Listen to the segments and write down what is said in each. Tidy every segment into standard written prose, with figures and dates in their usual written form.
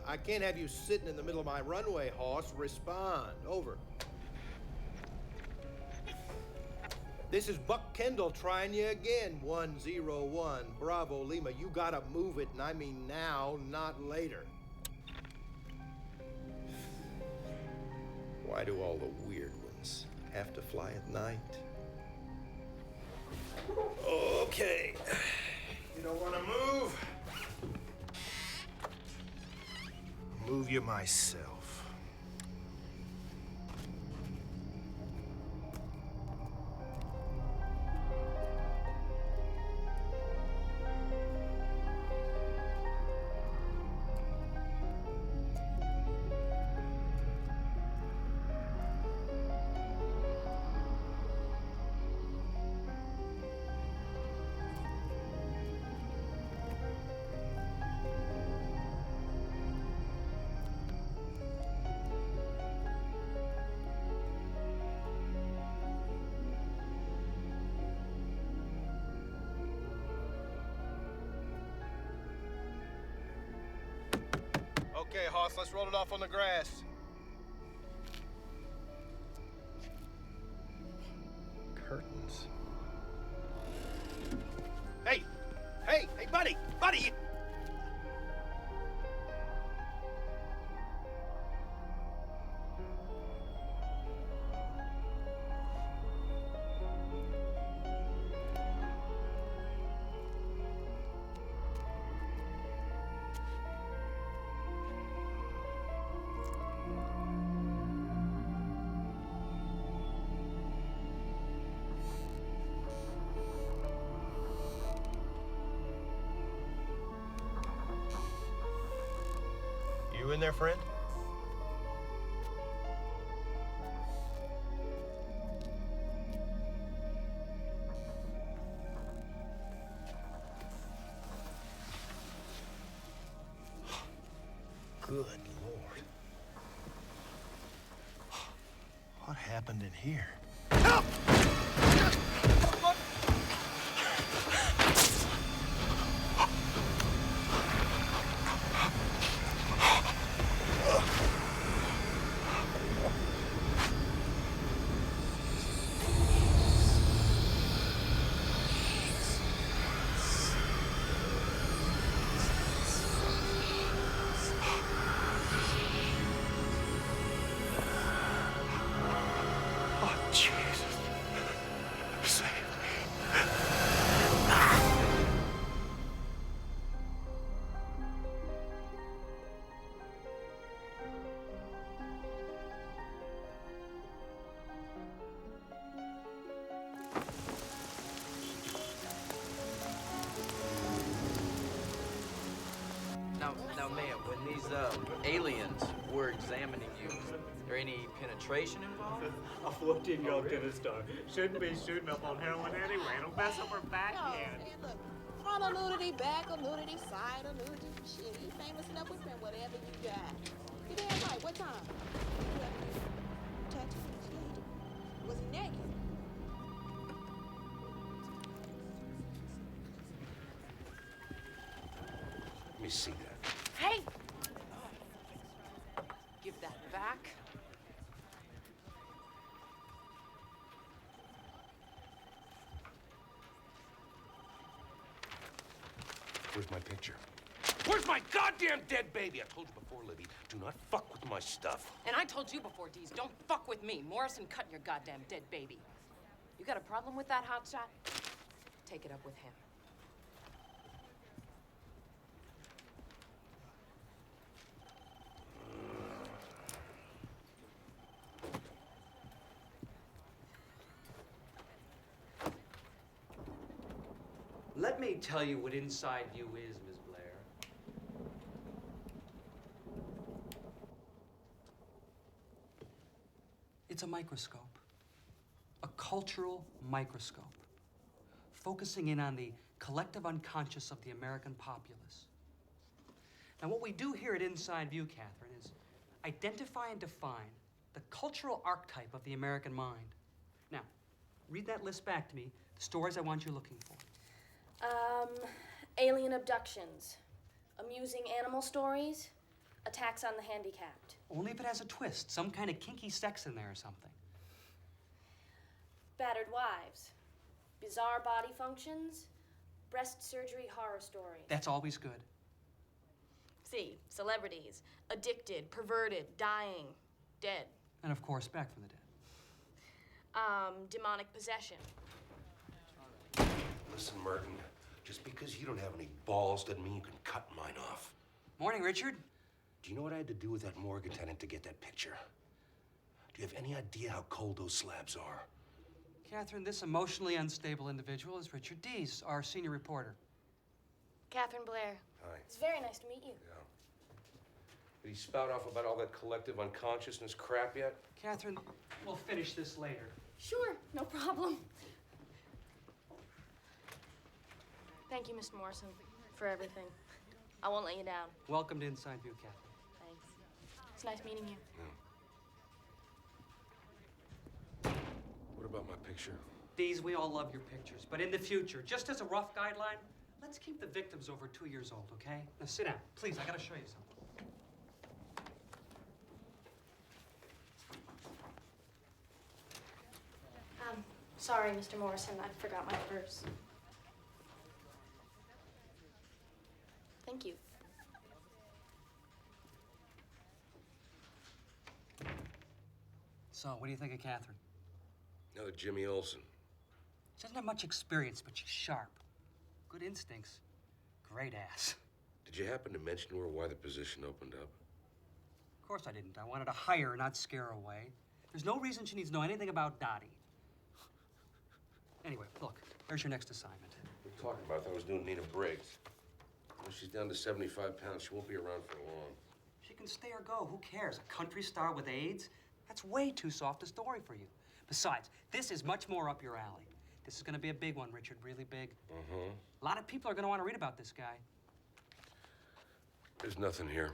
I can't have you sitting in the middle of my runway, Hoss. Respond. Over. This is Buck Kendall trying you again. 101. Bravo, Lima. You gotta move it, and I mean now, not later. Why do all the weird ones have to fly at night? Okay. You don't want to move? Move you myself. Okay, Hoss, let's roll it off on the grass. Curtains. Hey! Hey, buddy! Buddy! You in there, friend? Good Lord. What happened in here? Help! Now, ma'am, when these aliens were examining you, is there any penetration involved? A 14-year-old tennis star shouldn't be shooting up on heroin anyway. It'll mess up her backhand. Hey, look, front of nudity, back of nudity, side of nudity, shit. You famous enough with him, whatever you got. You damn right. What time? Tattoos? Yeah, he did. Was he naked? Let me see that. Hey! Give that back. Where's my picture? Where's my goddamn dead baby? I told you before, Libby, do not fuck with my stuff. And I told you before, Deez, don't fuck with me. Morrison cutting your goddamn dead baby. You got a problem with that, hotshot? Take it up with him. Let me tell you what inside you is, Ms. Blair. It's a microscope. A cultural microscope. Focusing in on the collective unconscious of the American populace. Now, what we do here at Inside View, Catherine, is identify and define the cultural archetype of the American mind. Now, read that list back to me, the stories I want you looking for. Alien abductions, amusing animal stories, Attacks on the handicapped. Only if it has a twist, some kind of kinky sex in there or something. Battered wives. Bizarre body functions. Breast surgery horror stories. That's always good. See, celebrities. Addicted, perverted, dying, dead. And of course, back from the dead. Demonic possession. Listen, Merton, just because you don't have any balls doesn't mean you can cut mine off. Morning, Richard. Do you know what I had to do with that morgue attendant to get that picture? Do you have any idea how cold those slabs are? Catherine, this emotionally unstable individual is Richard Dees, our senior reporter. Catherine Blair. Hi. It's very nice to meet you. Yeah. Did he spout off about all that collective unconsciousness crap yet? Catherine, we'll finish this later. Sure, no problem. Thank you, Mr. Morrison, for everything. I won't let you down. Welcome to Inside View, Catherine. Thanks. It's nice meeting you. Yeah. What about my picture? Dees, we all love your pictures, but in the future, just as a rough guideline, let's keep the victims over 2 years old, okay? Now sit down. Please, I gotta show you something. Sorry, Mr. Morrison, I forgot my purse. Thank you. So, what do you think of Catherine? Another Jimmy Olsen. She doesn't have much experience, but she's sharp. Good instincts. Great ass. Did you happen to mention to her why the position opened up? Of course I didn't. I wanted to hire her, not scare her away. There's no reason she needs to know anything about Dottie. Anyway, look, here's your next assignment. What are you talking about? I thought I was doing Nina Briggs. When she's down to 75 pounds, she won't be around for long. She can stay or go. Who cares? A country star with AIDS? That's way too soft a story for you. Besides, this is much more up your alley. This is going to be a big one, Richard, really big. Mm-hmm. A lot of people are going to want to read about this guy. There's nothing here.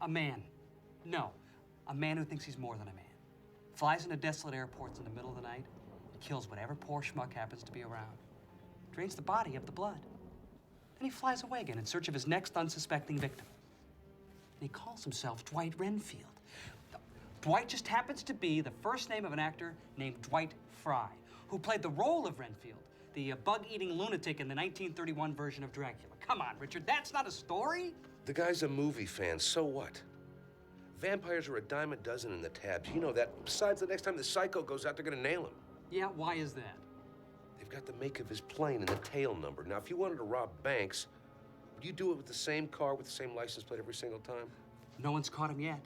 A man. No, a man who thinks he's more than a man. Flies into desolate airports in the middle of the night, kills whatever poor schmuck happens to be around. Drains the body of the blood. Then he flies away again in search of his next unsuspecting victim. And he calls himself Dwight Renfield. Dwight just happens to be the first name of an actor named Dwight Fry, who played the role of Renfield, the bug-eating lunatic in the 1931 version of Dracula. Come on, Richard, that's not a story? The guy's a movie fan, so what? Vampires are a dime a dozen in the tabs. You know that. Besides, the next time the psycho goes out, they're gonna nail him. Yeah, why is that? They've got the make of his plane and the tail number. Now, if you wanted to rob banks, would you do it with the same car with the same license plate every single time? No one's caught him yet.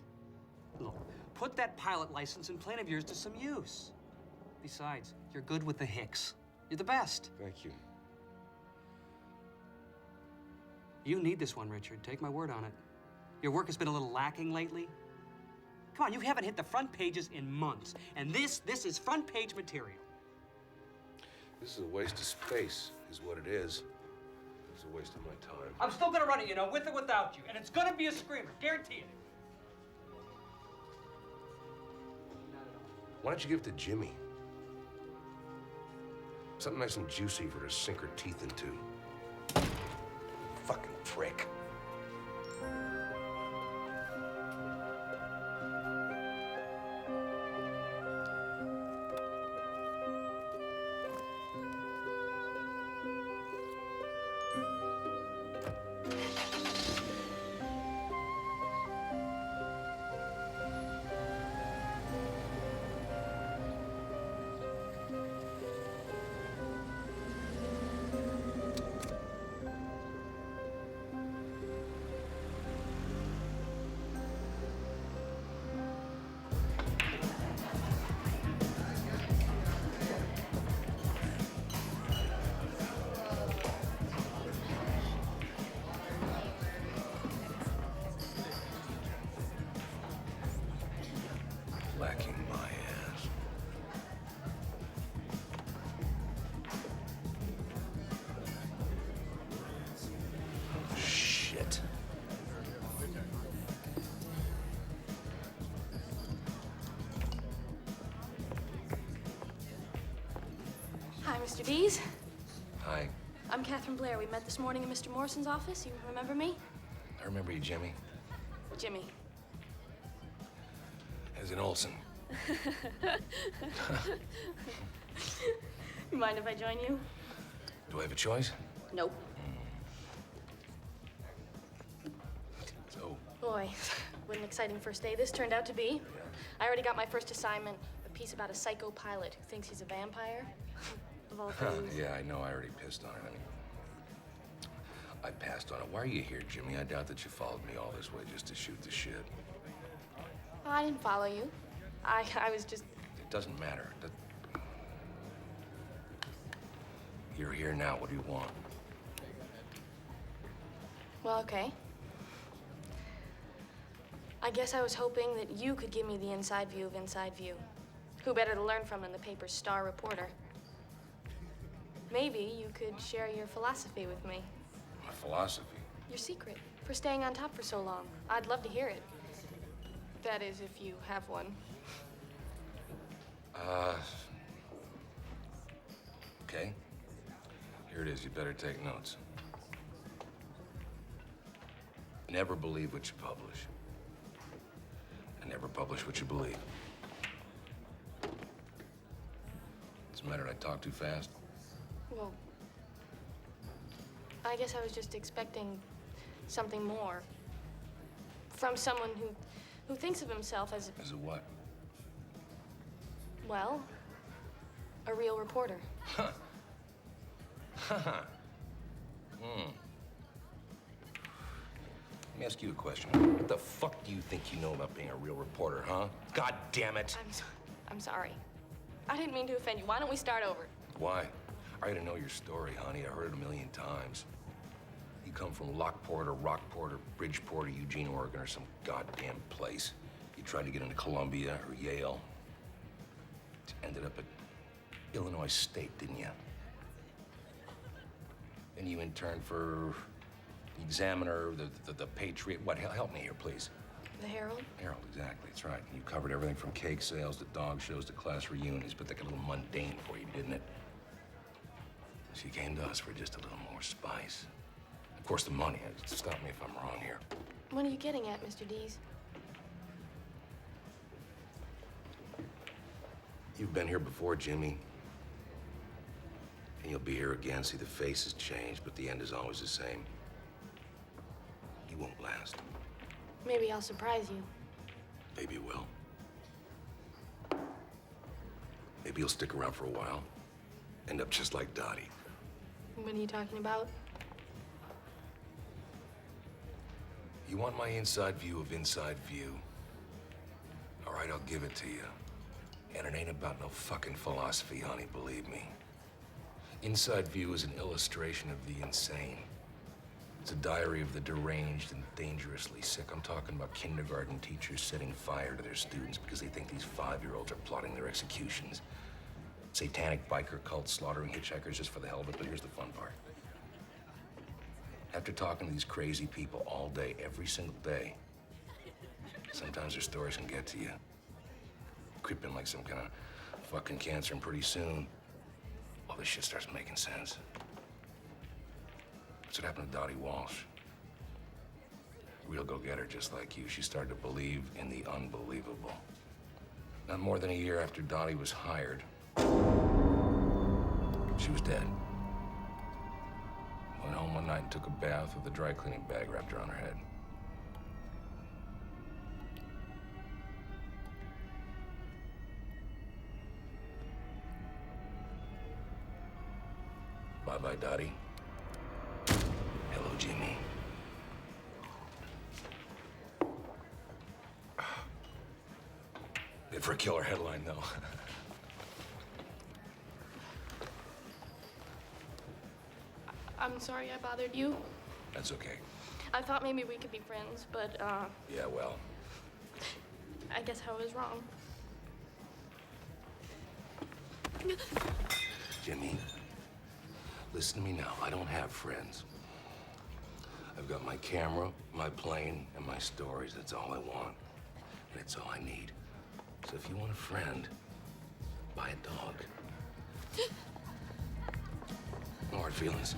Look, put that pilot license and plane of yours to some use. Besides, you're good with the hicks. You're the best. Thank you. You need this one, Richard. Take my word on it. Your work has been a little lacking lately. Come on, you haven't hit the front pages in months. And this is front page material. This is a waste of space, is what it is. It's a waste of my time. I'm still gonna run it, you know, with or without you. And it's gonna be a screamer, guarantee it. Why don't you give it to Jimmy? Something nice and juicy for her to sink her teeth into. Fucking prick. Lacking my ass. Shit. Hi, Mr. Dees. Hi. I'm Catherine Blair. We met this morning in Mr. Morrison's office. You remember me? I remember you, Jimmy. Jimmy. As in Olsen. You mind if I join you? Do I have a choice? Nope. So, Boy, what an exciting first day this turned out to be. I already got my first assignment, a piece about a psycho pilot who thinks he's a vampire. Of all things. yeah, I know. I already pissed on it. I passed on it. Why are you here, Jimmy? I doubt that you followed me all this way just to shoot the shit. I didn't follow you. I was just... It doesn't matter. You're here now. What do you want? Well, okay. I guess I was hoping that you could give me the inside view of Inside View. Who better to learn from than the paper's star reporter? Maybe you could share your philosophy with me. My philosophy? Your secret for staying on top for so long. I'd love to hear it. That is, if you have one. Okay. Here it is. You better take notes. Never believe what you publish. And never publish what you believe. What's the matter? Did I talk too fast? Well, I guess I was just expecting something more. From someone who thinks of himself as, As a what? well, a real reporter. Huh. Let me ask you a question. What the fuck do you think you know about being a real reporter, huh? God damn it! I'm sorry. I didn't mean to offend you. Why don't we start over? Why? I gotta know your story, honey. I heard it a million times. You come from Lockport or Rockport or Bridgeport or Eugene, Oregon or some goddamn place. You tried to get into Columbia or Yale. You ended up at Illinois State, didn't you? Then you interned for the Examiner, the Patriot. What? Help me here, please. The Herald? Herald, exactly. That's right. You covered everything from cake sales to dog shows to class reunions, but that got a little mundane for you, didn't it? So you came to us for just a little more spice. Of course, the money. Stop me if I'm wrong here. What are you getting at, Mr. Dees? You've been here before, Jimmy. And you'll be here again. See, the faces change, but the end is always the same. You won't last. Maybe I'll surprise you. Maybe you will. Maybe you'll stick around for a while. End up just like Dottie. What are you talking about? You want my inside view of Inside View? All right, I'll give it to you. And it ain't about no fucking philosophy, honey, believe me. Inside View is an illustration of the insane. It's a diary of the deranged and dangerously sick. I'm talking about kindergarten teachers setting fire to their students because they think these 5-year-olds are plotting their executions. Satanic biker cults slaughtering hitchhikers just for the hell of it, but here's the fun part. After talking to these crazy people all day, every single day, sometimes their stories can get to you. Creep in like some kind of fucking cancer, and pretty soon, all this shit starts making sense. That's what happened to Dottie Walsh. Real go-getter just like you. She started to believe in the unbelievable. Not more than a year after Dottie was hired, she was dead. Went home one night and took a bath with a dry cleaning bag wrapped around her head. Bye-bye, Dottie. Hello, Jimmy. Good for a killer headline, though. I'm sorry I bothered you. That's okay. I thought maybe we could be friends, but, Yeah, well, I guess I was wrong. Jimmy, listen to me now. I don't have friends. I've got my camera, my plane, and my stories. That's all I want. And it's all I need. So if you want a friend, buy a dog. No hard feelings.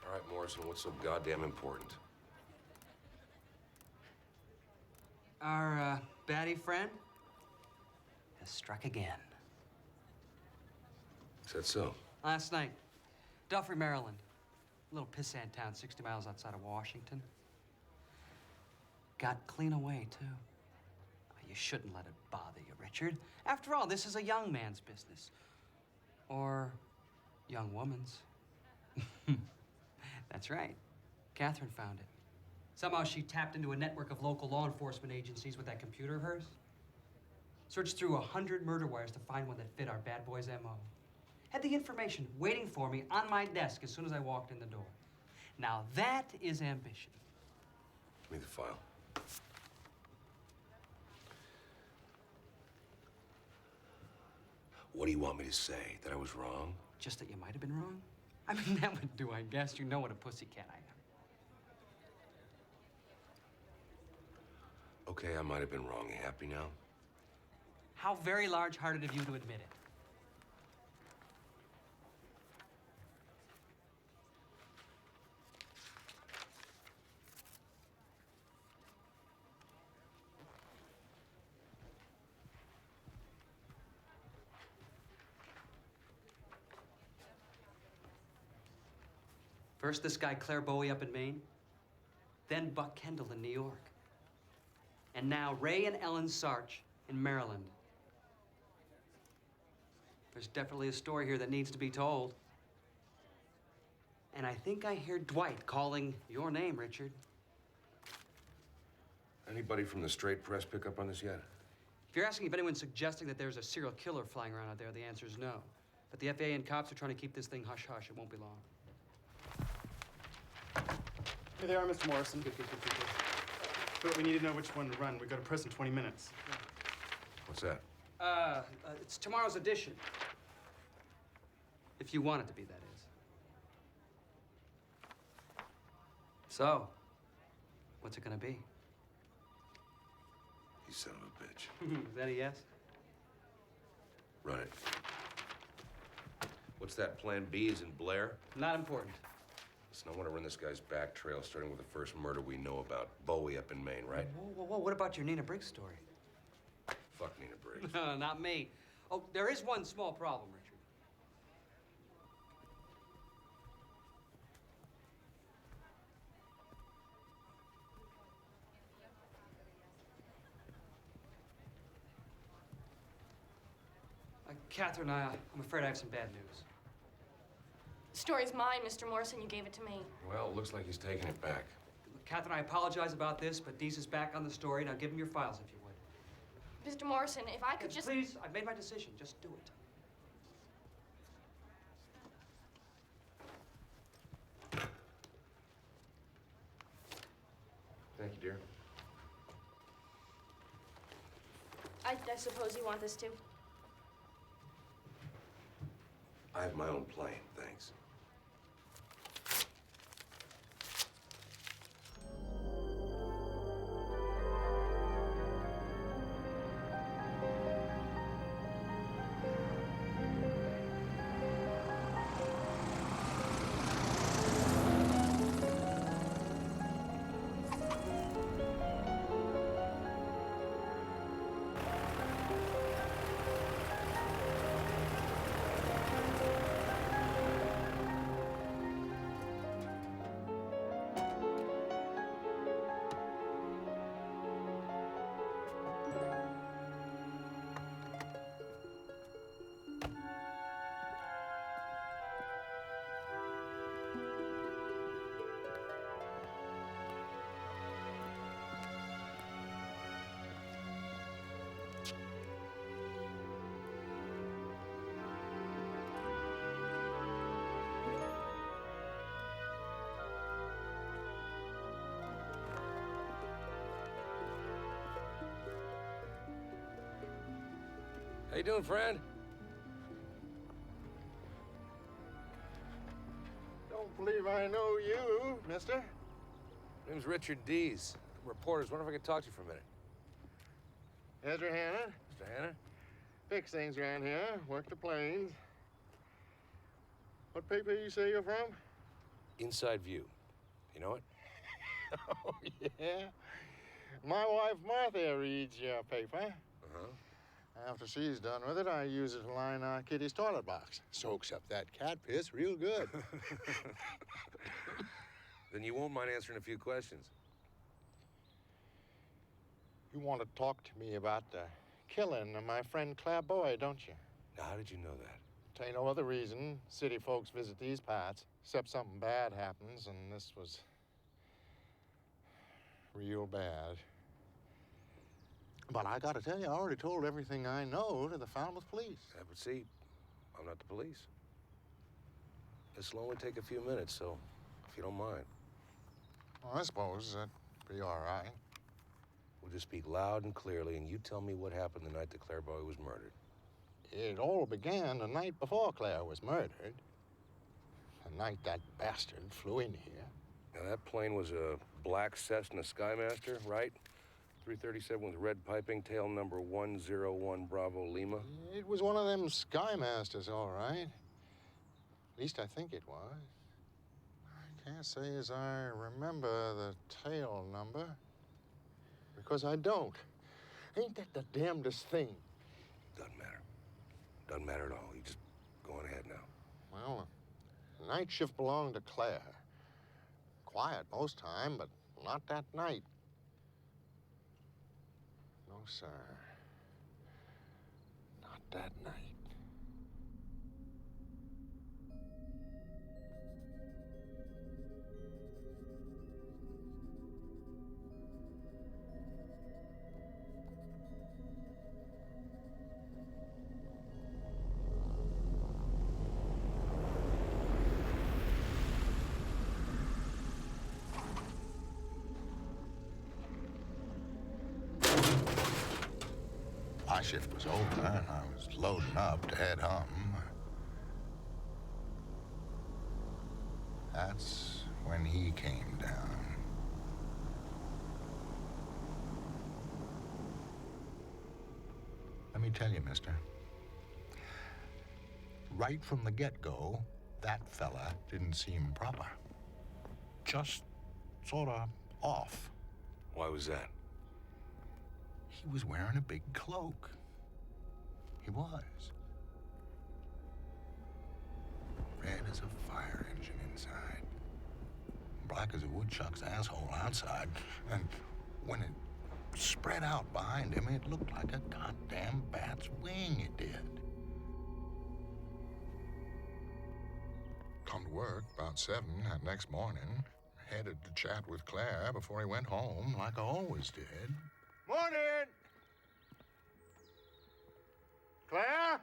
All right, Morrison, what's so goddamn important? Our baddie friend has struck again. Is that so? Last night, Duffrey, Maryland. A little pissant town 60 miles outside of Washington. Got clean away, too. You shouldn't let it bother you, Richard. After all, this is a young man's business. Or young woman's. That's right. Catherine found it. Somehow she tapped into a network of local law enforcement agencies with that computer of hers. Searched through 100 murder wires to find one that fit our bad boy's M.O. Had the information waiting for me on my desk as soon as I walked in the door. Now that is ambition. Give me the file. What do you want me to say? That I was wrong? Just that you might have been wrong? I mean, that would do, I guess. You know what a pussycat I am. Okay, I might have been wrong. You happy now? How very large-hearted of you to admit it. First this guy Claire Bowie up in Maine, then Buck Kendall in New York, and now Ray and Ellen Sarch in Maryland. There's definitely a story here that needs to be told. And I think I hear Dwight calling your name, Richard. Anybody from the straight press pick up on this yet? If you're asking if anyone's suggesting that there's a serial killer flying around out there, the answer is no. But the FAA and cops are trying to keep this thing hush-hush. It won't be long. Here they are, Mr. Morrison. Good. But we need to know which one to run. We go to press in 20 minutes. What's that? It's tomorrow's edition. If you want it to be, that is. So, what's it gonna be? You son of a bitch. Is that a yes? Run it. What's that plan B? Is in Blair? Not important. Listen, I want to run this guy's back trail, starting with the first murder we know about. Bowie up in Maine, right? Whoa, what about your Nina Briggs story? Fuck Nina Briggs. No, not me. Oh, there is one small problem, Richard. Catherine, I'm afraid I have some bad news. The story's mine, Mr. Morrison. You gave it to me. Well, looks like he's taking it back. Catherine, I apologize about this, but Deese is back on the story. Now give him your files, if you would. Mr. Morrison, if I could just... Please, I've made my decision. Just do it. Thank you, dear. I suppose you want this too? I have my own plane, thanks. How you doing, friend? Don't believe I know you, mister. Name's Richard Deese. Reporters, wonder if I could talk to you for a minute. Ezra Hanna. Mr. Hanna? Fix things around here. Work the planes. What paper you say you're from? Inside View. You know it? Oh, yeah. My wife Martha reads your paper. Uh-huh. After she's done with it, I use it to line our Kitty's toilet box. Soaks up that cat piss real good. Then you won't mind answering a few questions. You want to talk to me about the killing of my friend Claire Boyd, don't you? Now, how did you know that? Ain't no other reason city folks visit these parts, except something bad happens, and this was real bad. But I gotta tell you, I already told everything I know to the Falmouth police. Yeah, but see, I'm not the police. This will only take a few minutes, so if you don't mind. Well, I suppose that'd be all right. We'll just speak loud and clearly, and you tell me what happened the night that Claire Bowie was murdered. It all began the night before Claire was murdered. The night that bastard flew in here. Now, that plane was a black Cessna Skymaster, right? 337 with red piping, tail number 101 Bravo Lima. It was one of them Skymasters, all right. At least I think it was. I can't say as I remember the tail number, because I don't. Ain't that the damnedest thing? Doesn't matter. Doesn't matter at all. You just go on ahead now. Well, the night shift belonged to Claire. Quiet most time, but not that night. No, sir. Not that night. my shift was over and I was loading up to head home, that's when he came down. Let me tell you, mister, right from the get-go, that fella didn't seem proper. Just sort of off. Why was that? He was wearing a big cloak. He was. Red as a fire engine inside. Black as a woodchuck's asshole outside. And when it spread out behind him, it looked like a goddamn bat's wing, it did. Come to work about 7 that next morning. Headed to chat with Claire before he went home, like I always did. Morning! Claire?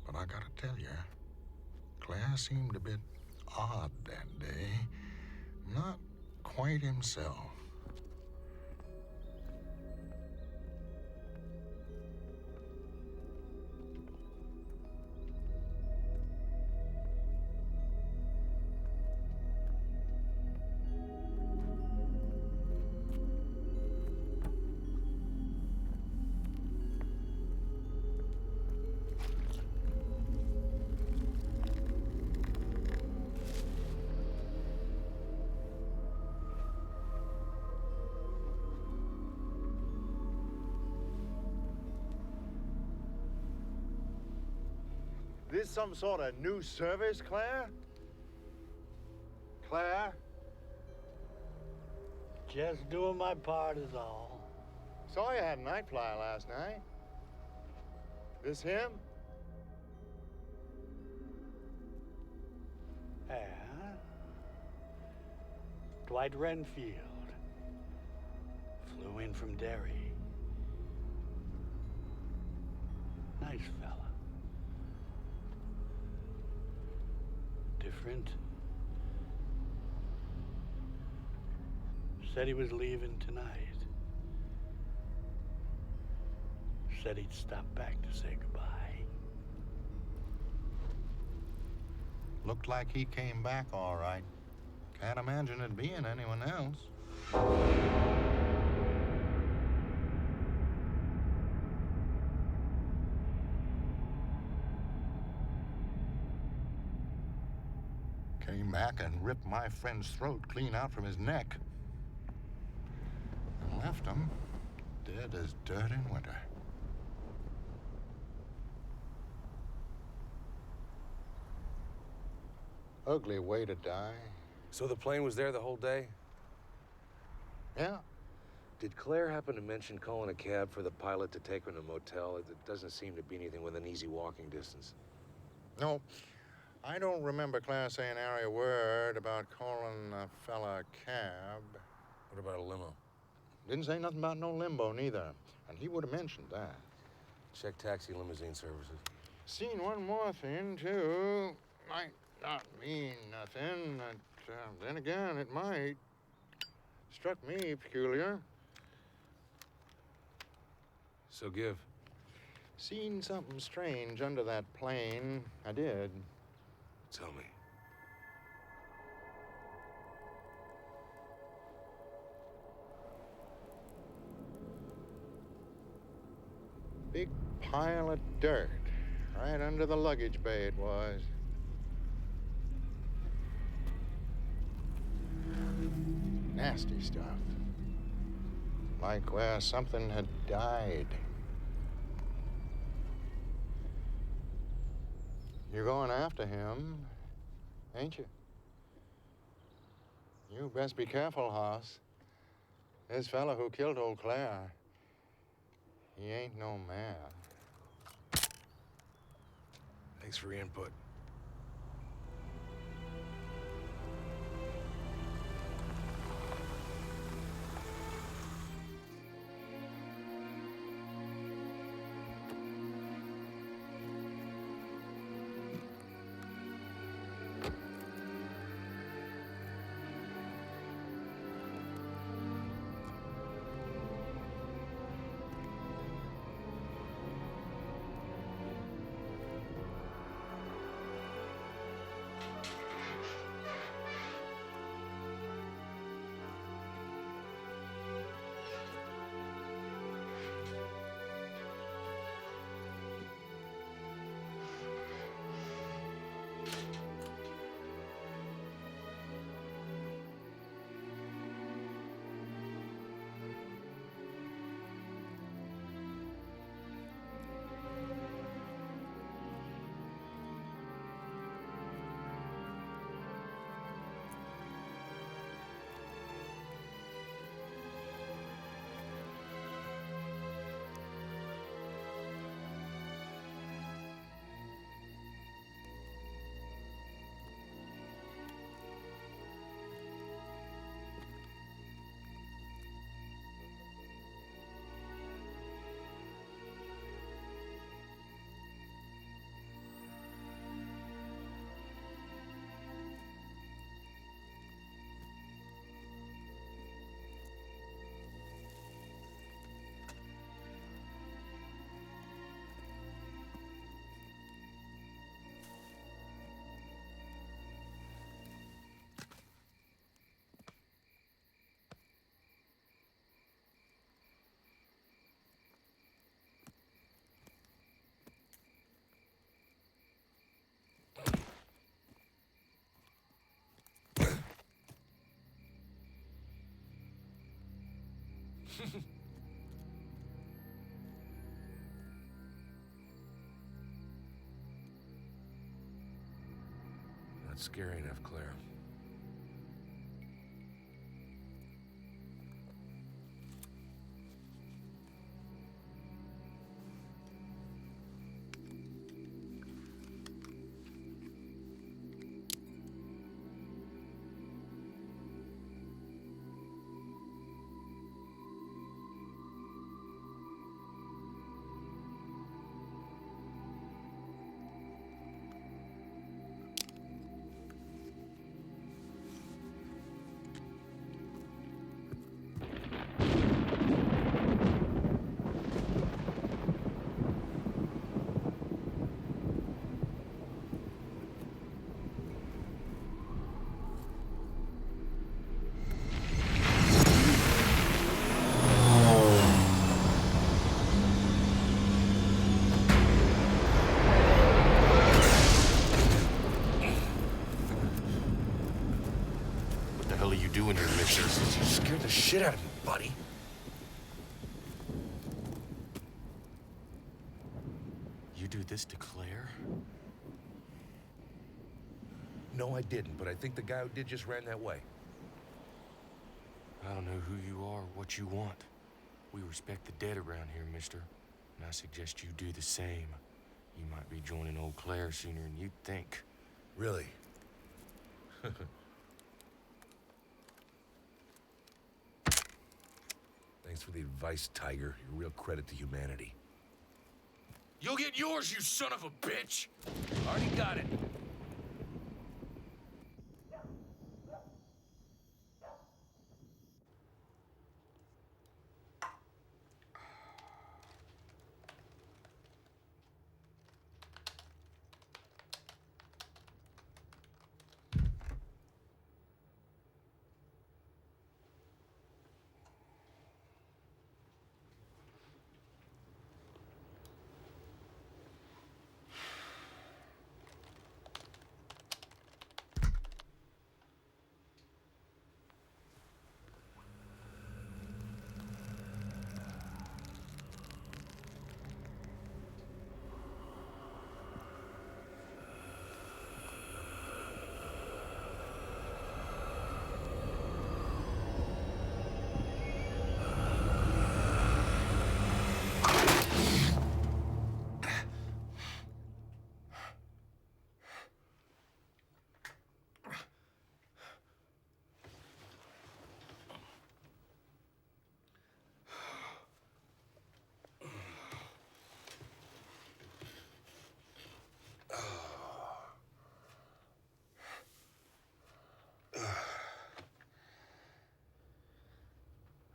But I gotta tell you, Claire seemed a bit odd that day. Not quite himself. This some sort of new service, Claire? Claire? Just doing my part is all. Saw you had a night flyer last night. This him? Yeah. Dwight Renfield. Flew in from Derry. Nice fella. Different. Said he was leaving tonight. Said he'd stop back to say goodbye. Looked like he came back all right. Can't imagine it being anyone else. Came back and ripped my friend's throat clean out from his neck. And left him dead as dirt in winter. Ugly way to die. So the plane was there the whole day? Yeah. Did Claire happen to mention calling a cab for the pilot to take her to a motel? It doesn't seem to be anything within easy walking distance. No, I don't remember Claire saying nary a word about calling a fella a cab. What about a limo? Didn't say nothing about no limbo, neither. And he would have mentioned that. Check taxi limousine services. Seen one more thing, too. Might not mean nothing, but then again, it might. Struck me peculiar. So give. Seen something strange under that plane. I did. Tell me. Big pile of dirt. Right under the luggage bay it was. Nasty stuff. Like where something had died. You're going after him, ain't you? You best be careful, Hoss. This fella who killed old Claire, he ain't no man. Thanks for your input. Not scary enough, Claire. Doing here, mister? You scared the shit out of me, buddy. You do this to Claire? No, I didn't, but I think the guy who did just ran that way. I don't know who you are or what you want. We respect the dead around here, mister. And I suggest you do the same. You might be joining old Claire sooner than you'd think. Really? Thanks for the advice, Tiger. You're a real credit to humanity. You'll get yours, you son of a bitch! Already got it.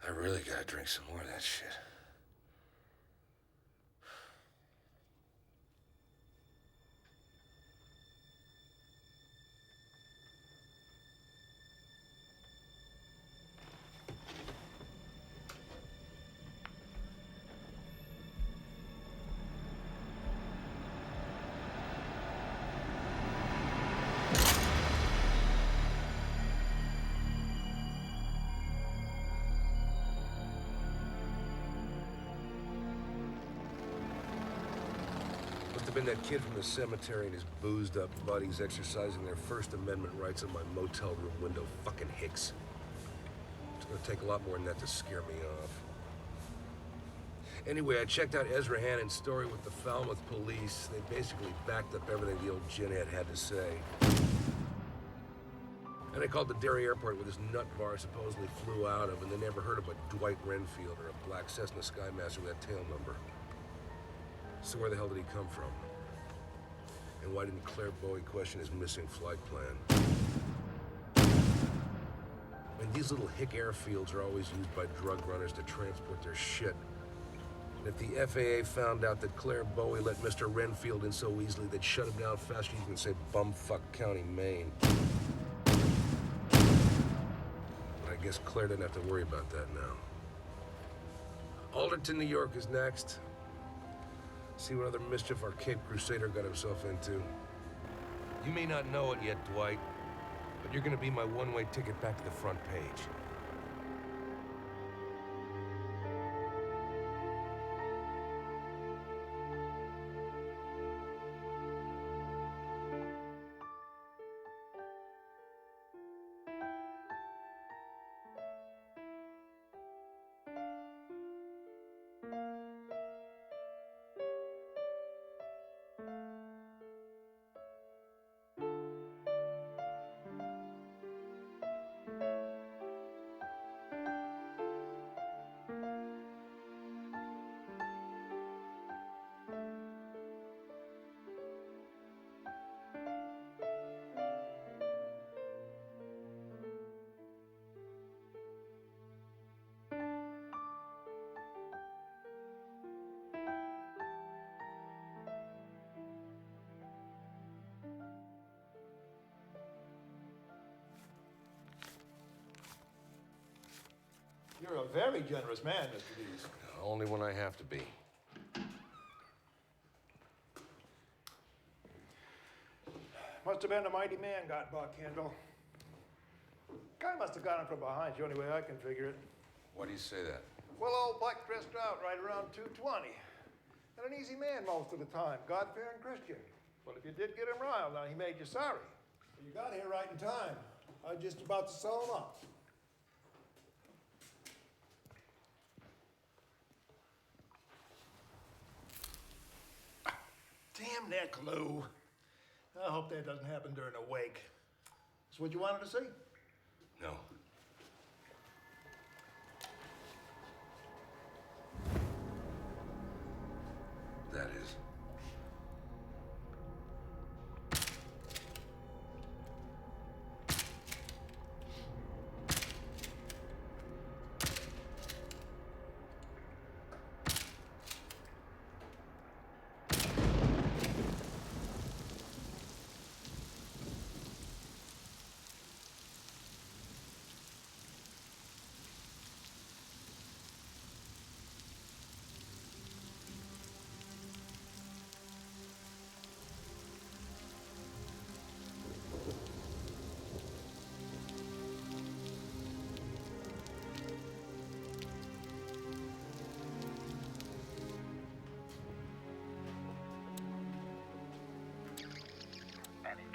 I really gotta drink some more of that shit. Must have been that kid from the cemetery and his boozed up buddies exercising their First Amendment rights in my motel room window. Fucking hicks. It's gonna take a lot more than that to scare me off. Anyway, I checked out Ezra Hannon's story with the Falmouth police. They basically backed up everything the old ginhead had to say. And I called the Derry airport where this nut bar supposedly flew out of, and they never heard of a Dwight Renfield or a black Cessna Skymaster with that tail number. So where the hell did he come from? And why didn't Claire Bowie question his missing flight plan? I mean, these little hick airfields are always used by drug runners to transport their shit. And if the FAA found out that Claire Bowie let Mr. Renfield in so easily, they'd shut him down faster than you can say bumfuck County, Maine. But I guess Claire didn't have to worry about that now. Alderton, New York is next. See what other mischief our Cape Crusader got himself into. You may not know it yet, Dwight, but you're gonna be my one-way ticket back to the front page. You're a very generous man, Mr. Dees. Only when I have to be. Must have been a mighty man got Buck Kendall. Guy must have got him from behind, the only way I can figure it. Why do you say that? Well, old Buck dressed out right around 220. And an easy man most of the time, God-fearing Christian. But if you did get him riled, now he made you sorry. You got here right in time. I was just about to sew him up. Damn that clue. I hope that doesn't happen during a wake. That's what you wanted to see? No. That is.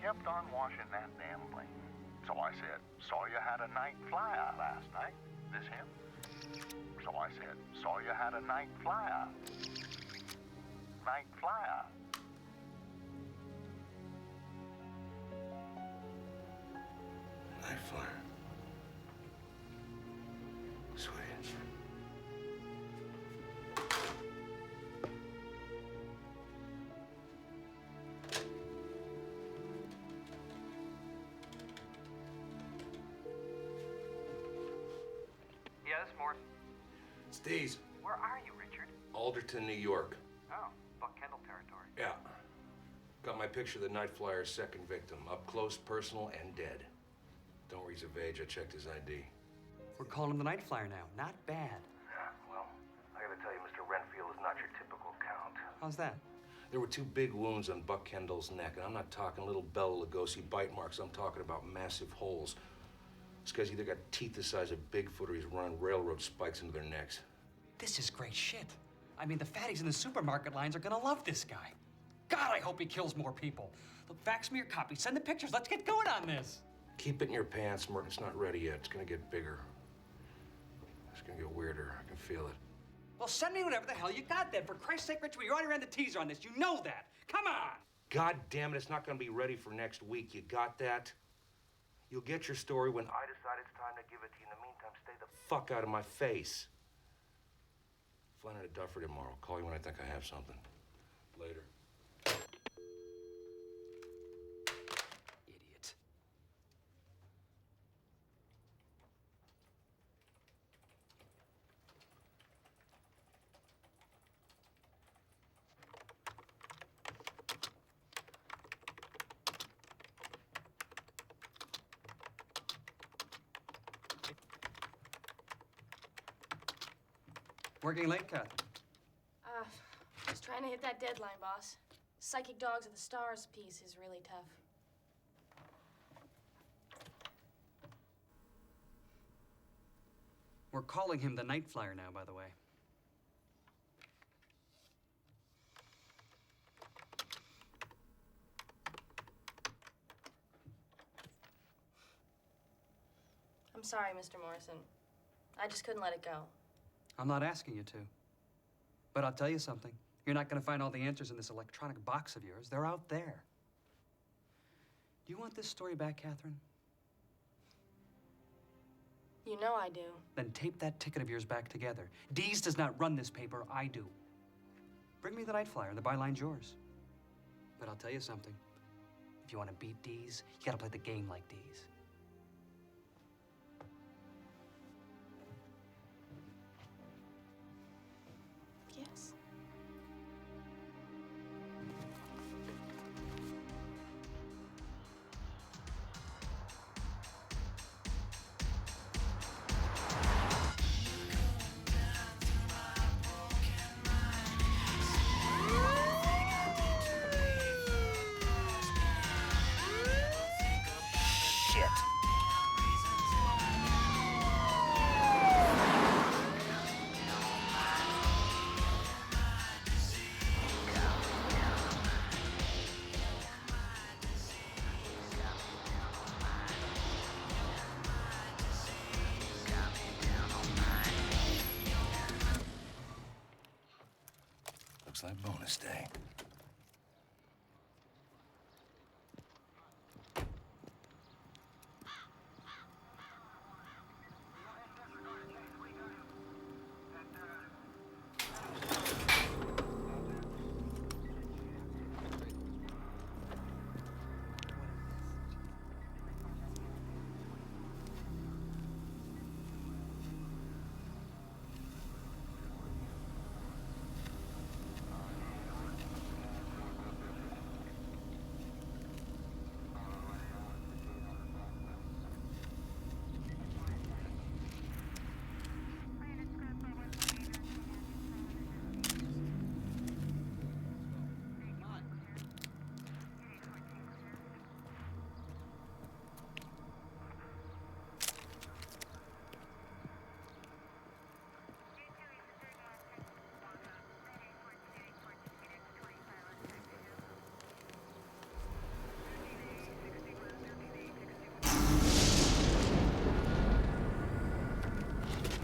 Kept on washing that damn plane. So I said, saw you had a night flyer last night. This him? So I said, saw you had a night flyer. Night flyer. Night flyer. Sweet. Yeah, this is Morrison. Steez. Where are you, Richard? Alderton, New York. Oh, Buck Kendall territory. Yeah. Got my picture of the night flyer's second victim. Up close, personal, and dead. Don't worry, he's of age. I checked his ID. We're calling him the Night Flyer now. Not bad. Yeah, well, I gotta tell you, Mr. Renfield is not your typical count. How's that? There were 2 big wounds on Buck Kendall's neck, and I'm not talking little Bela Lugosi bite marks. I'm talking about massive holes. This guy's either got teeth the size of Bigfoot or he's running railroad spikes into their necks. This is great shit. I mean, the fatties in the supermarket lines are gonna love this guy. God, I hope he kills more people. Look, fax me your copy. Send the pictures. Let's get going on this. Keep it in your pants, Merton. It's not ready yet. It's gonna get bigger. It's gonna get weirder. I can feel it. Well, send me whatever the hell you got then. For Christ's sake, Richard, we already ran the teaser on this. You know that. Come on. God damn it, it's not gonna be ready for next week. You got that? You'll get your story when I decide it's time to give it to you. In the meantime, stay the fuck out of my face. Flying out of Duffer tomorrow. Call you when I think I have something. Later. Idiot. Working late, Kath? Just trying to hit that deadline, boss. Psychic Dogs of the Stars piece is really tough. We're calling him the Night Flyer now, by the way. I'm sorry, Mr. Morrison. I just couldn't let it go. I'm not asking you to. But I'll tell you something. You're not going to find all the answers in this electronic box of yours. They're out there. Do you want this story back, Catherine? You know I do. Then tape that ticket of yours back together. Dees does not run this paper. I do. Bring me the Night Flyer. The byline's yours. But I'll tell you something. If you want to beat Dees, you got to play the game like Dees. Yes. Looks like bonus day.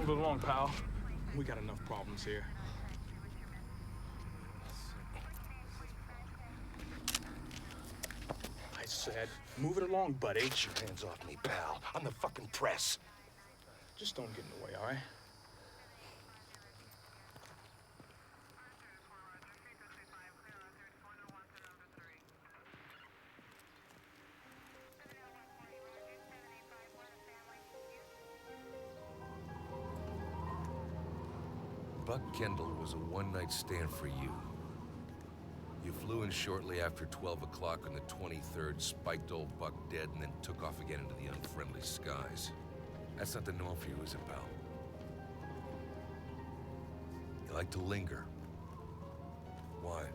Move it along, pal. We got enough problems here. I said, move it along, buddy. Get your hands off me, pal. I'm the fucking press. Just don't get in the way, all right? Buck Kendall was a one-night stand for you. You flew in shortly after 12 o'clock on the 23rd, spiked old Buck dead, and then took off again into the unfriendly skies. That's not the norm for you, is it, pal? You like to linger. Why?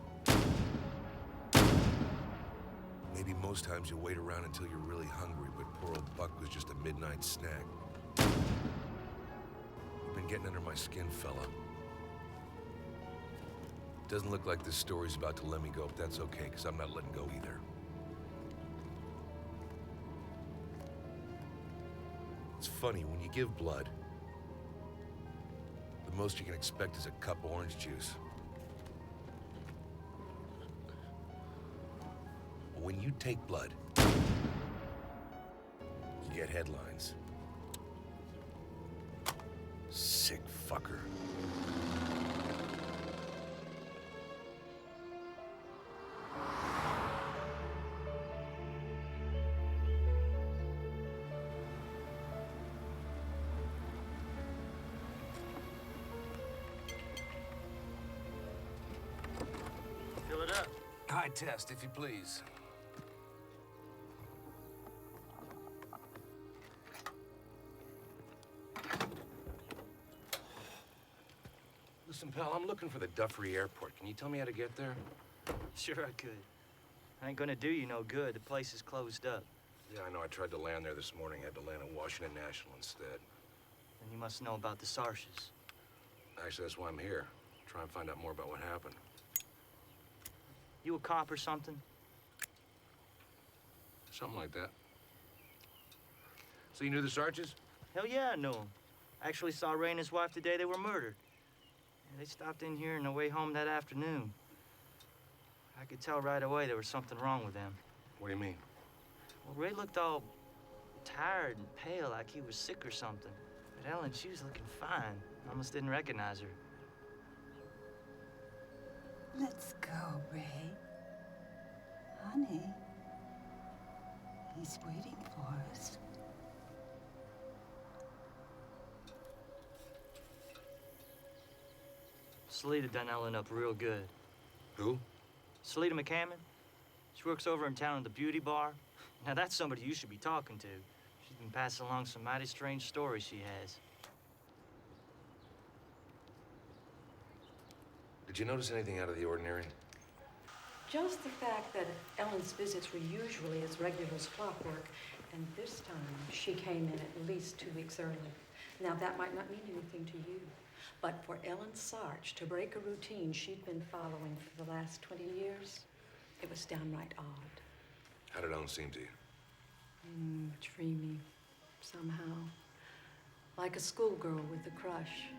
Maybe most times you wait around until you're really hungry, but poor old Buck was just a midnight snack. You've been getting under my skin, fella. Doesn't look like this story's about to let me go, but that's okay, because I'm not letting go either. It's funny, when you give blood, the most you can expect is a cup of orange juice. But when you take blood, you get headlines. Sick fucker. Fill it up. High test, if you please. Listen, pal, I'm looking for the Duffery Airport. Can you tell me how to get there? Sure I could. I ain't gonna do you no good. The place is closed up. Yeah, I know. I tried to land there this morning. Had to land at Washington National instead. Then you must know about the Sarshes. Actually, that's why I'm here. Try and find out more about what happened. You a cop or something? Something like that. So you knew the Sarches? Hell yeah, I knew him. Actually saw Ray and his wife the day they were murdered. Yeah, they stopped in here on their way home that afternoon. I could tell right away there was something wrong with them. What do you mean? Well, Ray looked all tired and pale, like he was sick or something. But Ellen, she was looking fine. I almost didn't recognize her. Let's go, Ray. Honey, he's waiting for us. Salita done Ellen up real good. Who? Salita McCammon. She works over in town at the beauty bar. Now that's somebody you should be talking to. She's been passing along some mighty strange stories she has. Did you notice anything out of the ordinary? Just the fact that Ellen's visits were usually as regular as clockwork, and this time she came in at least 2 weeks early. Now, that might not mean anything to you, but for Ellen Sarch to break a routine she'd been following for the last 20 years, it was downright odd. How did Ellen seem to you? Dreamy, somehow. Like a schoolgirl with a crush.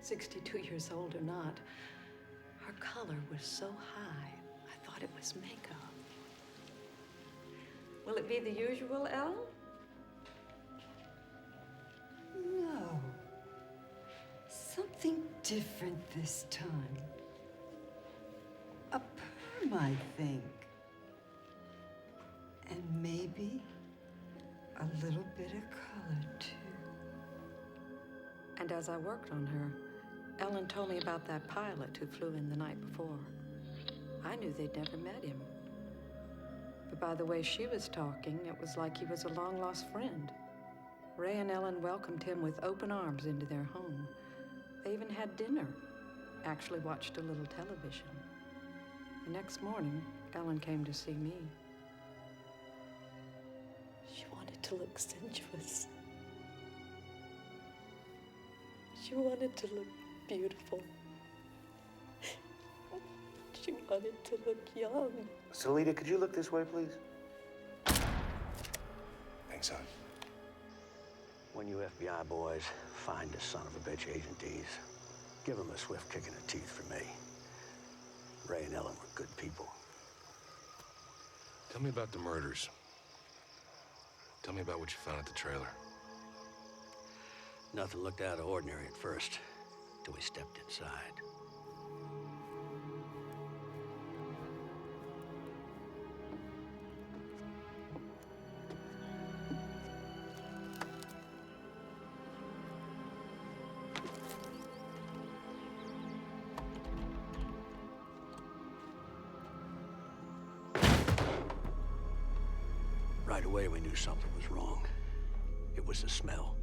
62 years old or not, Her color was so high, I thought it was makeup. Will it be the usual, Ellen? No. Something different this time. A perm, I think. And maybe a little bit of color, too. And as I worked on her, Ellen told me about that pilot who flew in the night before. I knew they'd never met him. But by the way she was talking, it was like he was a long-lost friend. Ray and Ellen welcomed him with open arms into their home. They even had dinner, actually watched a little television. The next morning, Ellen came to see me. She wanted to look sensuous. She wanted to look beautiful. She wanted to look young. Salita, could you look this way, please? Thanks, son. When you FBI boys find this son of a bitch Agent D's, give him a swift kick in the teeth for me. Ray and Ellen were good people. Tell me about the murders. Tell me about what you found at the trailer. Nothing looked out of ordinary at first, till we stepped inside. Right away, we knew something was wrong. It was the smell.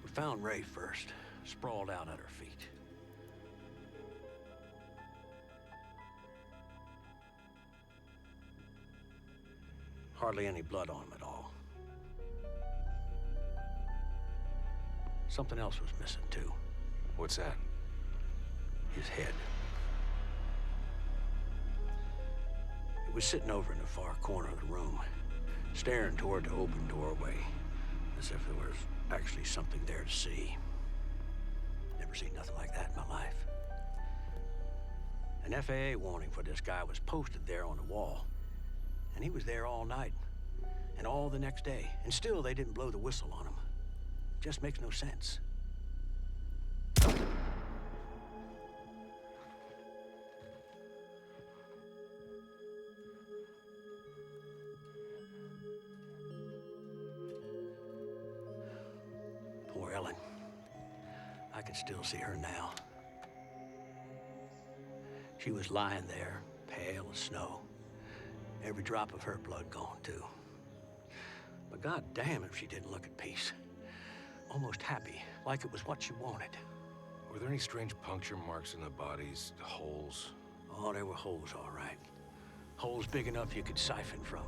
We found Ray first, sprawled out at her feet. Hardly any blood on him at all. Something else was missing, too. What's that? His head. It was sitting over in the far corner of the room, staring toward the open doorway, as if there was actually something there to see. Never seen nothing like that in my life. An FAA warning for this guy was posted there on the wall, and he was there all night and all the next day, and still they didn't blow the whistle on him. Just makes no sense. Poor Ellen. I can still see her now. She was lying there, pale as snow. Every drop of her blood gone, too. But God damn if she didn't look at peace. Almost happy, like it was what she wanted. Were there any strange puncture marks in the bodies, holes? Oh, there were holes, all right. Holes big enough you could siphon from.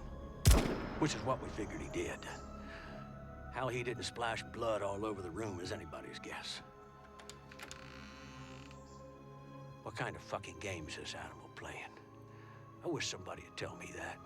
Which is what we figured he did. How he didn't splash blood all over the room is anybody's guess. What kind of fucking game is this animal playing? I wish somebody would tell me that.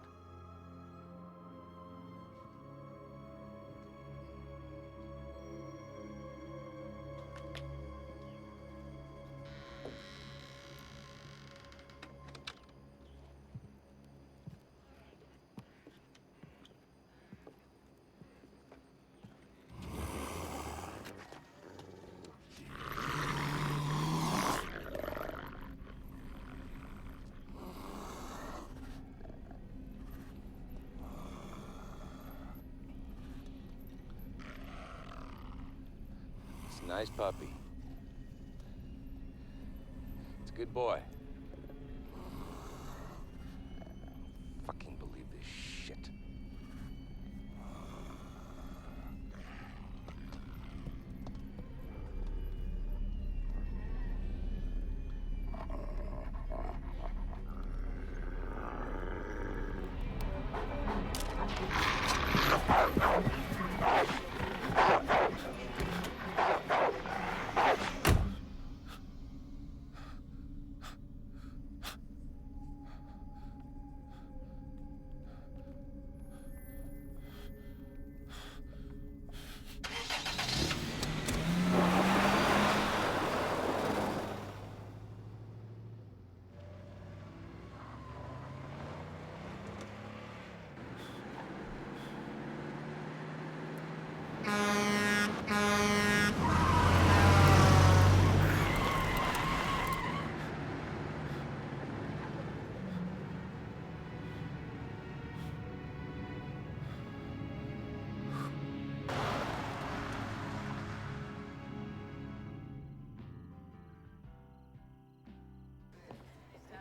Nice puppy. It's a good boy. Fucking believe this shit.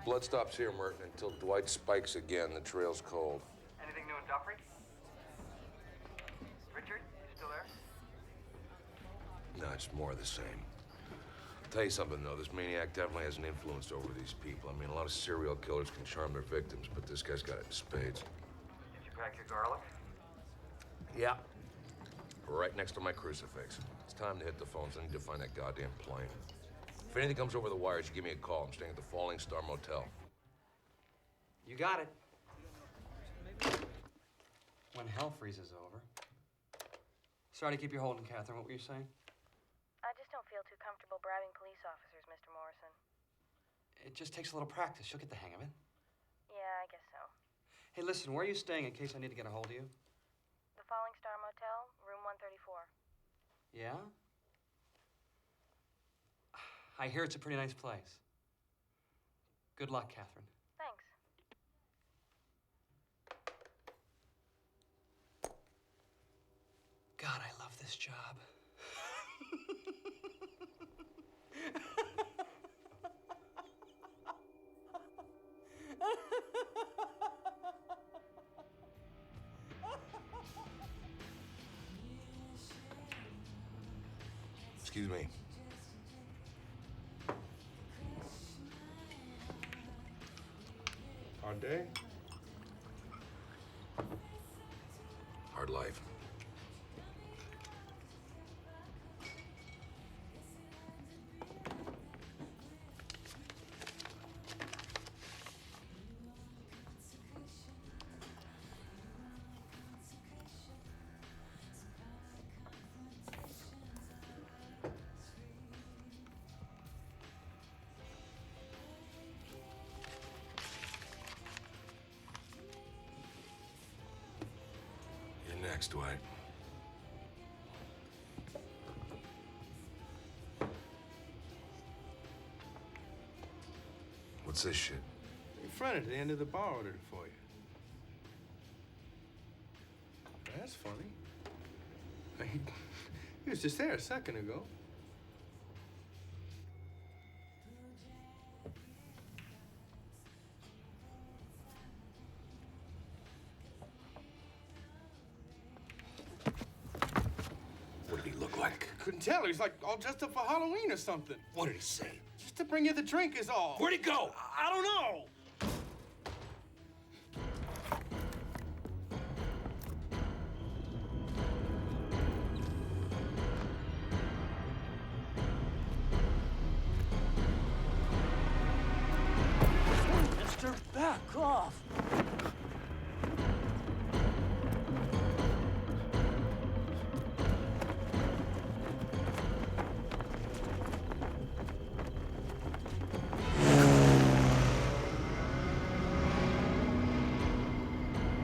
Blood stops here, Merton, until Dwight spikes again. The trail's cold. Anything new in Duffrey? Richard, you still there? No, it's more of the same. I'll tell you something, though. This maniac definitely has an influence over these people. I mean, a lot of serial killers can charm their victims, but this guy's got it in spades. Did you crack your garlic? Yeah. Right next to my crucifix. It's time to hit the phones. I need to find that goddamn plane. If anything comes over the wires, you give me a call. I'm staying at the Falling Star Motel. You got it. When hell freezes over. Sorry to keep you holding, Catherine. What were you saying? I just don't feel too comfortable bribing police officers, Mr. Morrison. It just takes a little practice. You'll get the hang of it. Yeah, I guess so. Hey, listen, where are you staying in case I need to get a hold of you? The Falling Star Motel, room 134. Yeah? I hear it's a pretty nice place. Good luck, Catherine. Thanks. God, I love this job. Excuse me. Hard day? Hard life. You're next, Dwight. What's this shit? Your friend at the end of the bar ordered it for you. That's funny. He was just there a second ago. What did he look like? Couldn't tell. He was like all dressed up for Halloween or something. What did he say? Just to bring you the drink is all. Where'd he go? I don't know. Mister, back off.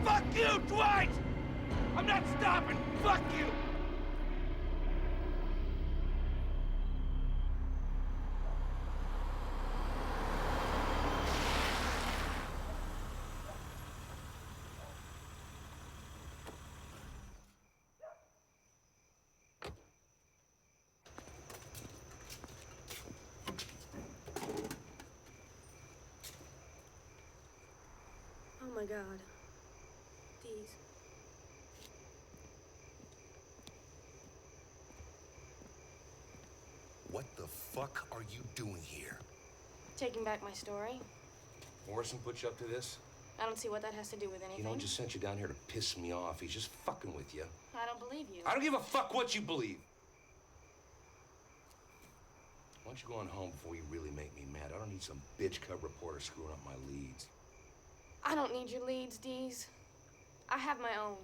Fuck you, Dwight! I'm not stopping! Fuck you! Oh my God. These. What the fuck are you doing here? Taking back my story. Morrison put you up to this? I don't see what that has to do with anything. You know, he just sent you down here to piss me off. He's just fucking with you. I don't believe you. I don't give a fuck what you believe. Why don't you go on home before you really make me mad? I don't need some bitch cub reporter screwing up my leads. I don't need your leads, Dees. I have my own.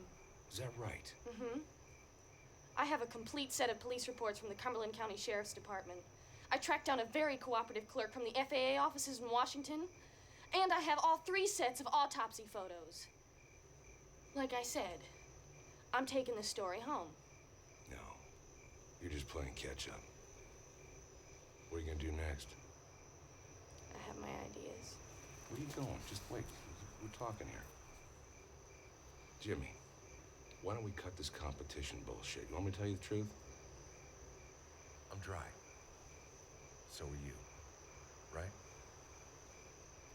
Is that right? Mm-hmm. I have a complete set of police reports from the Cumberland County Sheriff's Department. I tracked down a very cooperative clerk from the FAA offices in Washington, and I have all 3 sets of autopsy photos. Like I said, I'm taking this story home. No. You're just playing catch up. What are you gonna do next? I have my ideas. Where are you going? Just wait. We're talking here. Jimmy, why don't we cut this competition bullshit? You want me to tell you the truth? I'm dry. So are you. Right?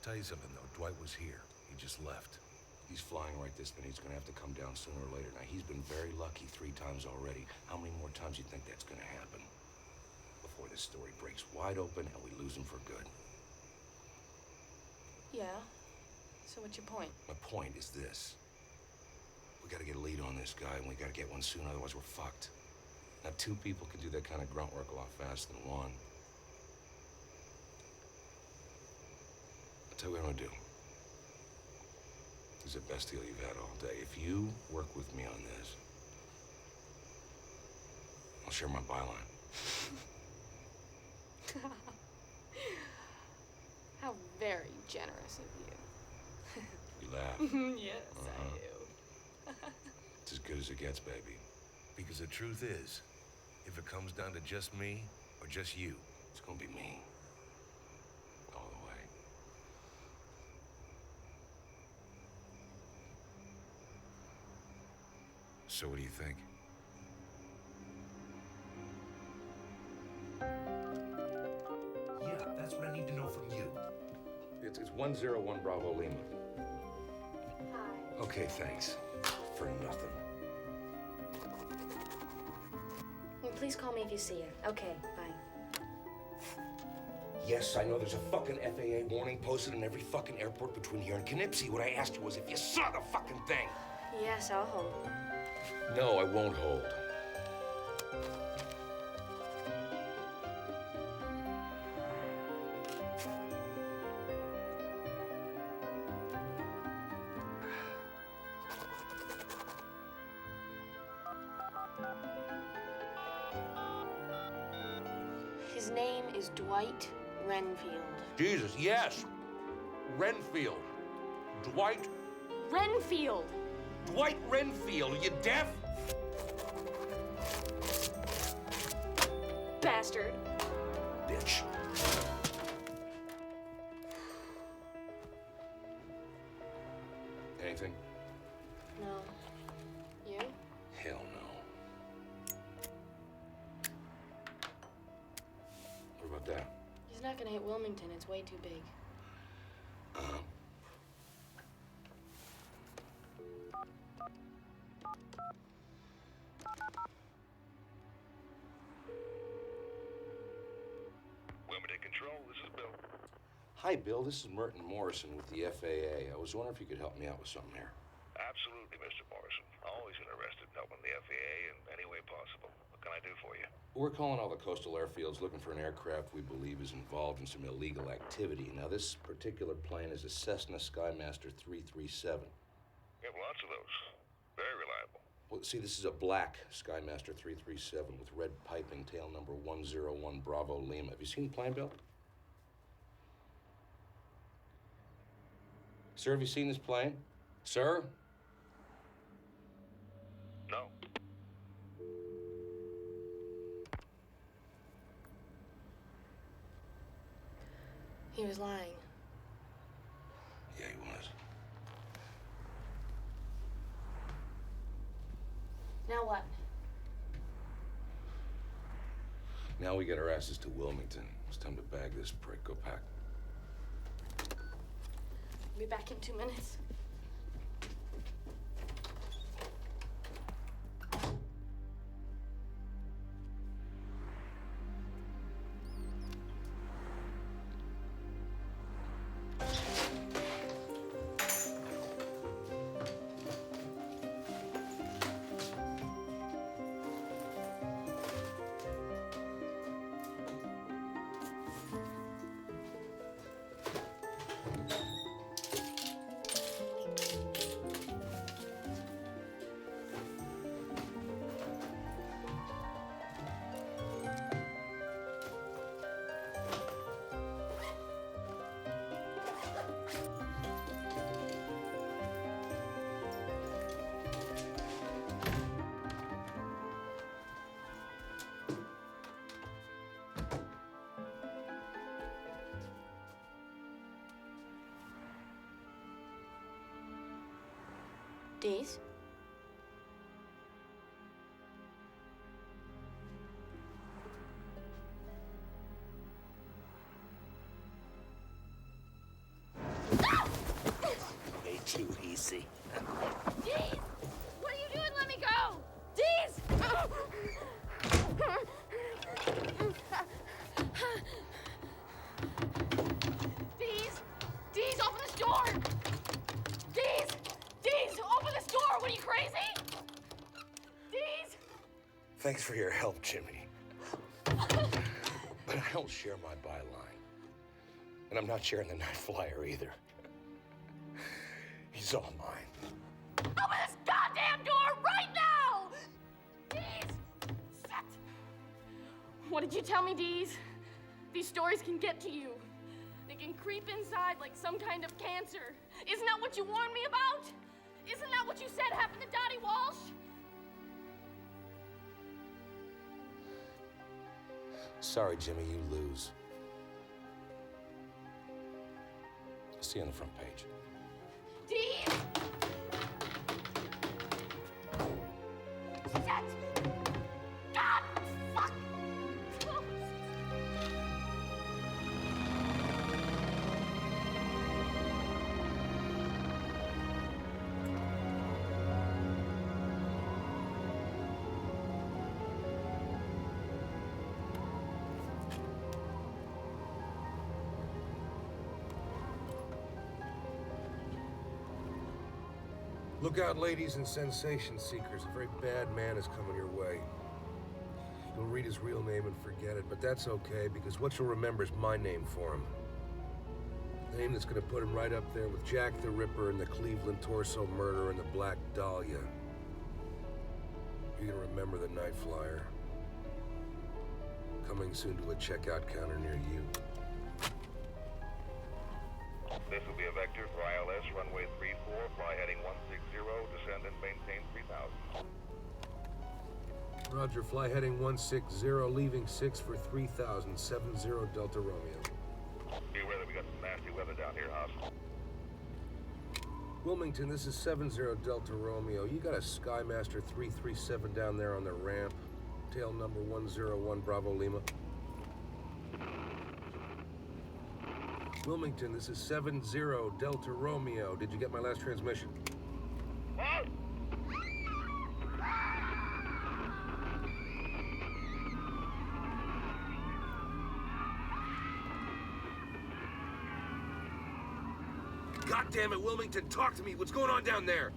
Tell you something, though. Dwight was here. He just left. He's flying right this minute. He's gonna have to come down sooner or later. Now, he's been very lucky 3 times already. How many more times do you think that's gonna happen? Before this story breaks wide open and we lose him for good. Yeah. So what's your point? My point is this. We gotta get a lead on this guy, and we gotta get one soon, otherwise we're fucked. Now, 2 people can do that kind of grunt work a lot faster than 1. I'll tell you what I'm gonna do. This is the best deal you've had all day. If you work with me on this, I'll share my byline. How very generous of you. You laugh. Yes, I do. It's as good as it gets, baby. Because the truth is, if it comes down to just me or just you, it's gonna be me. All the way. So what do you think? Yeah, that's what I need to know from you. It's 101 Bravo Lima. Hi. Okay, thanks. For nothing. Well, please call me if you see her. Okay, bye. Yes, I know there's a fucking FAA warning posted in every fucking airport between here and Knipsey. What I asked you was if you saw the fucking thing. Yes, I'll hold. No, I won't hold. His name is Dwight Renfield. Jesus, yes. Renfield. Dwight. Renfield! Dwight Renfield. Are you deaf? Bastard. Bitch. Anything? No. You? Hell no. What about that? He's not gonna hit Wilmington. It's way too big. Limited control, this is Bill. Hi, Bill. This is Merton Morrison with the FAA. I was wondering if you could help me out with something here. Absolutely, Mr. Morrison. Always interested in helping the FAA in any way possible. What can I do for you? We're calling all the coastal airfields looking for an aircraft we believe is involved in some illegal activity. Now, this particular plane is a Cessna Skymaster 337. We have lots of those. Very reliable. Well, see, this is a black Skymaster 337 with red piping, tail number 101 Bravo Lima. Have you seen the plane, Bill? Sir, have you seen this plane? Sir? No. He was lying. Yeah, he was. Now what? Now we get our asses to Wilmington. It's time to bag this prick. Go pack. Be back in 2 minutes. Deez? Thanks for your help, Jimmy. But I don't share my byline. And I'm not sharing the night flyer either. He's all mine. Open this goddamn door right now! Dees! Shit! What did you tell me, Dees? These stories can get to you. They can creep inside like some kind of cancer. Isn't that what you warned me about? Isn't that what you said happened to Dottie Walsh? Sorry, Jimmy, you lose. I'll see you on the front page. Dees! Shit! God! Fuck! Look out, ladies and sensation seekers. A very bad man is coming your way. You'll read his real name and forget it, but that's okay, because what you'll remember is my name for him. The name that's gonna put him right up there with Jack the Ripper and the Cleveland Torso Murder and the Black Dahlia. You're gonna remember the night flyer. Coming soon to a checkout counter near you. This will be a vector for ILS runway 34, fly heading 160, descend and maintain 3000. Roger, fly heading 160, leaving 6 for 3000, 70 Delta Romeo. Be aware that we got some nasty weather down here, House. Wilmington, this is 70 Delta Romeo. You got a Skymaster 337 down there on the ramp. Tail number 101 Bravo Lima. Wilmington, this is 70 Delta Romeo. Did you get my last transmission? What? God damn it, Wilmington, talk to me. What's going on down there?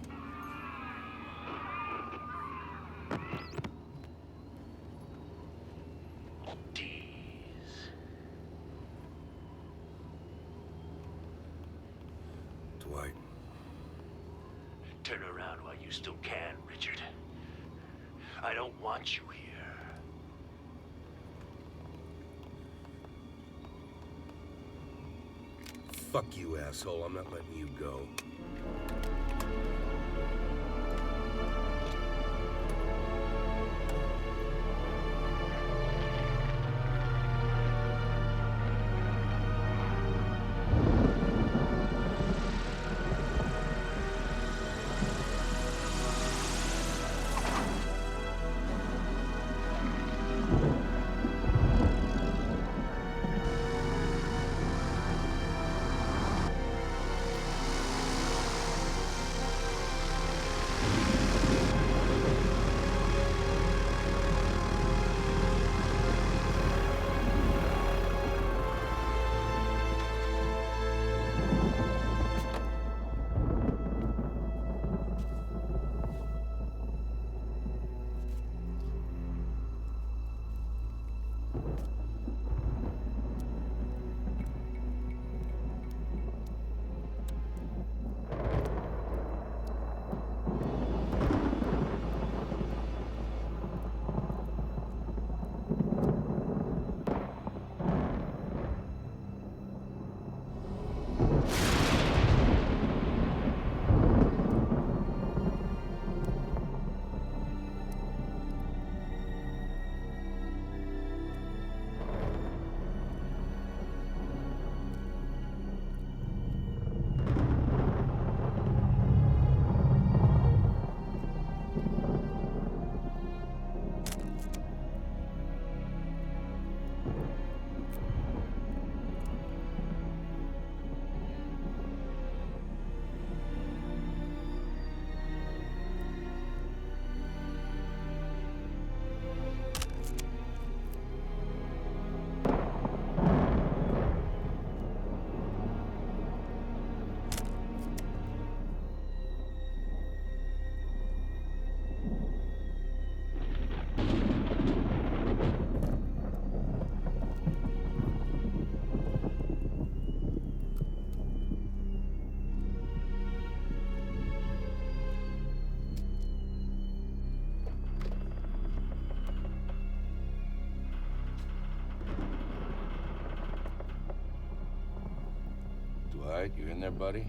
Dwight. Turn around while you still can, Richard. I don't want you here. Fuck you, asshole. I'm not letting you go. right? You in there, buddy?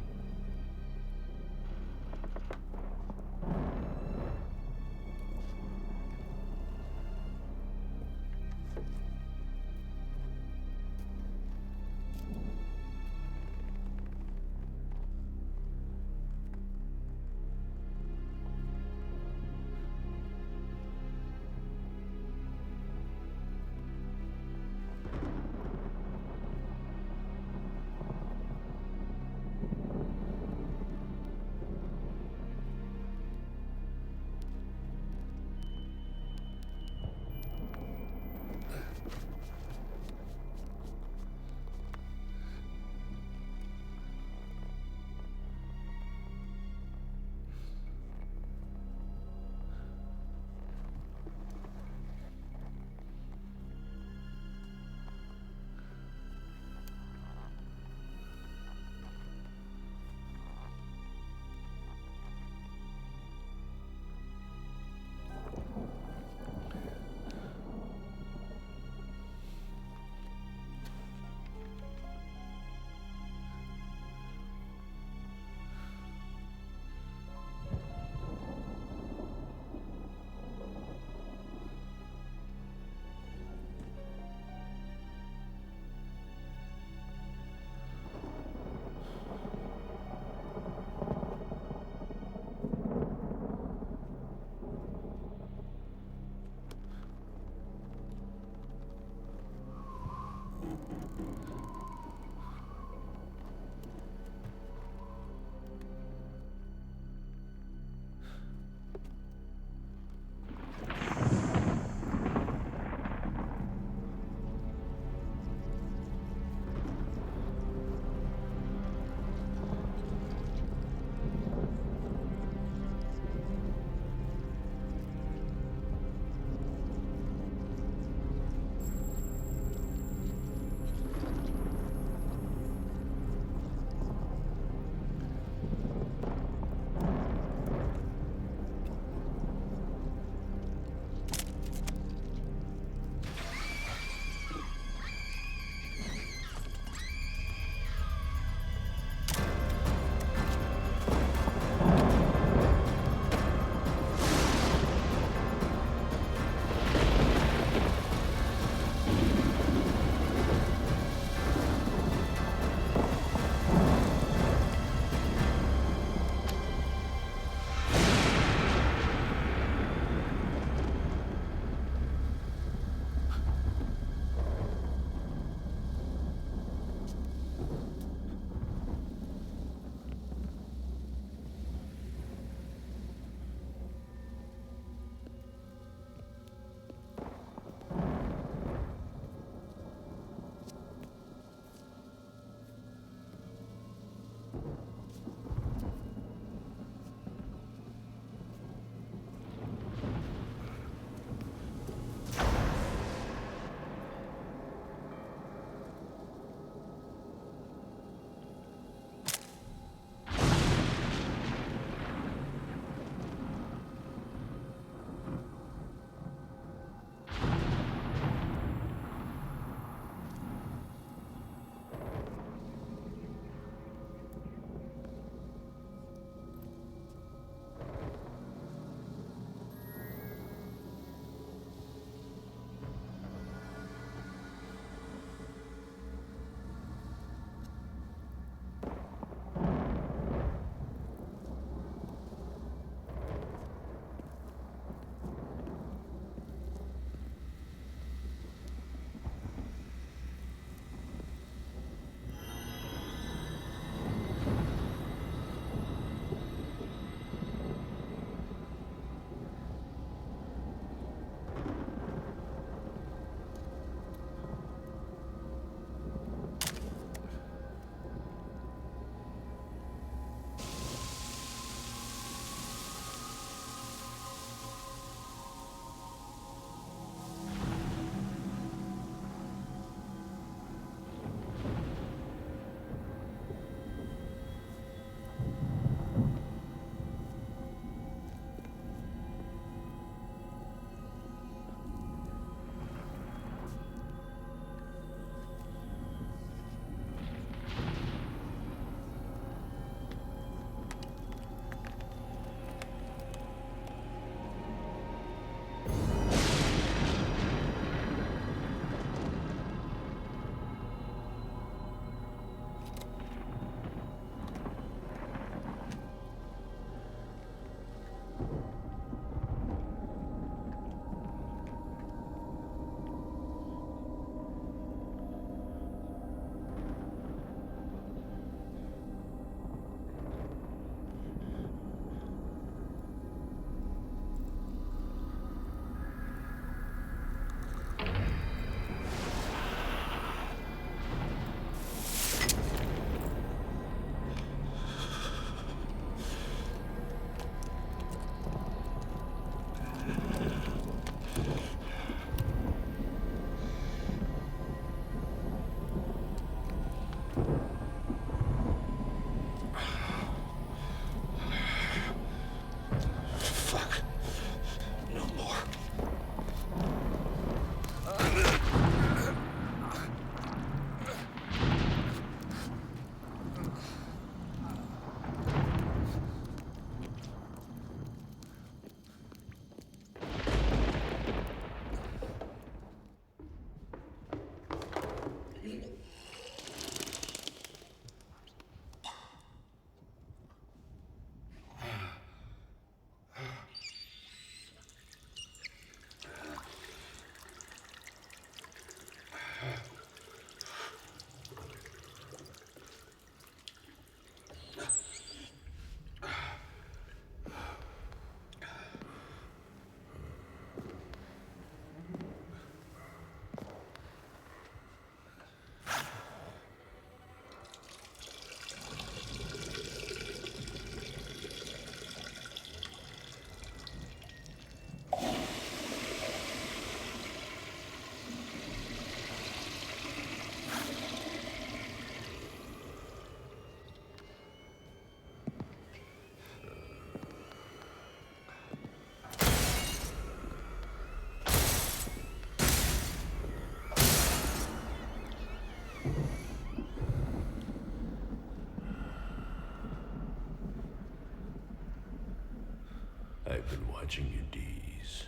I've been watching you, Dees.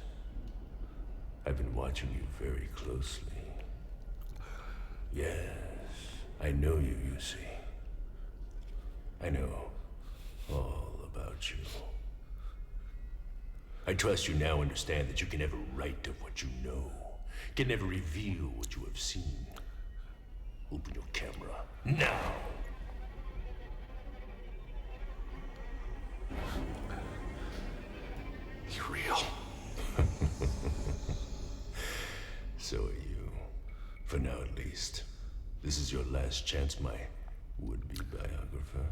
I've been watching you very closely. Yes, I know you, you see. I know all about you. I trust you now understand that you can never write of what you know, can never reveal what you have seen. Open your camera, now! You're real. So are you. For now, at least. This is your last chance, my would-be biographer.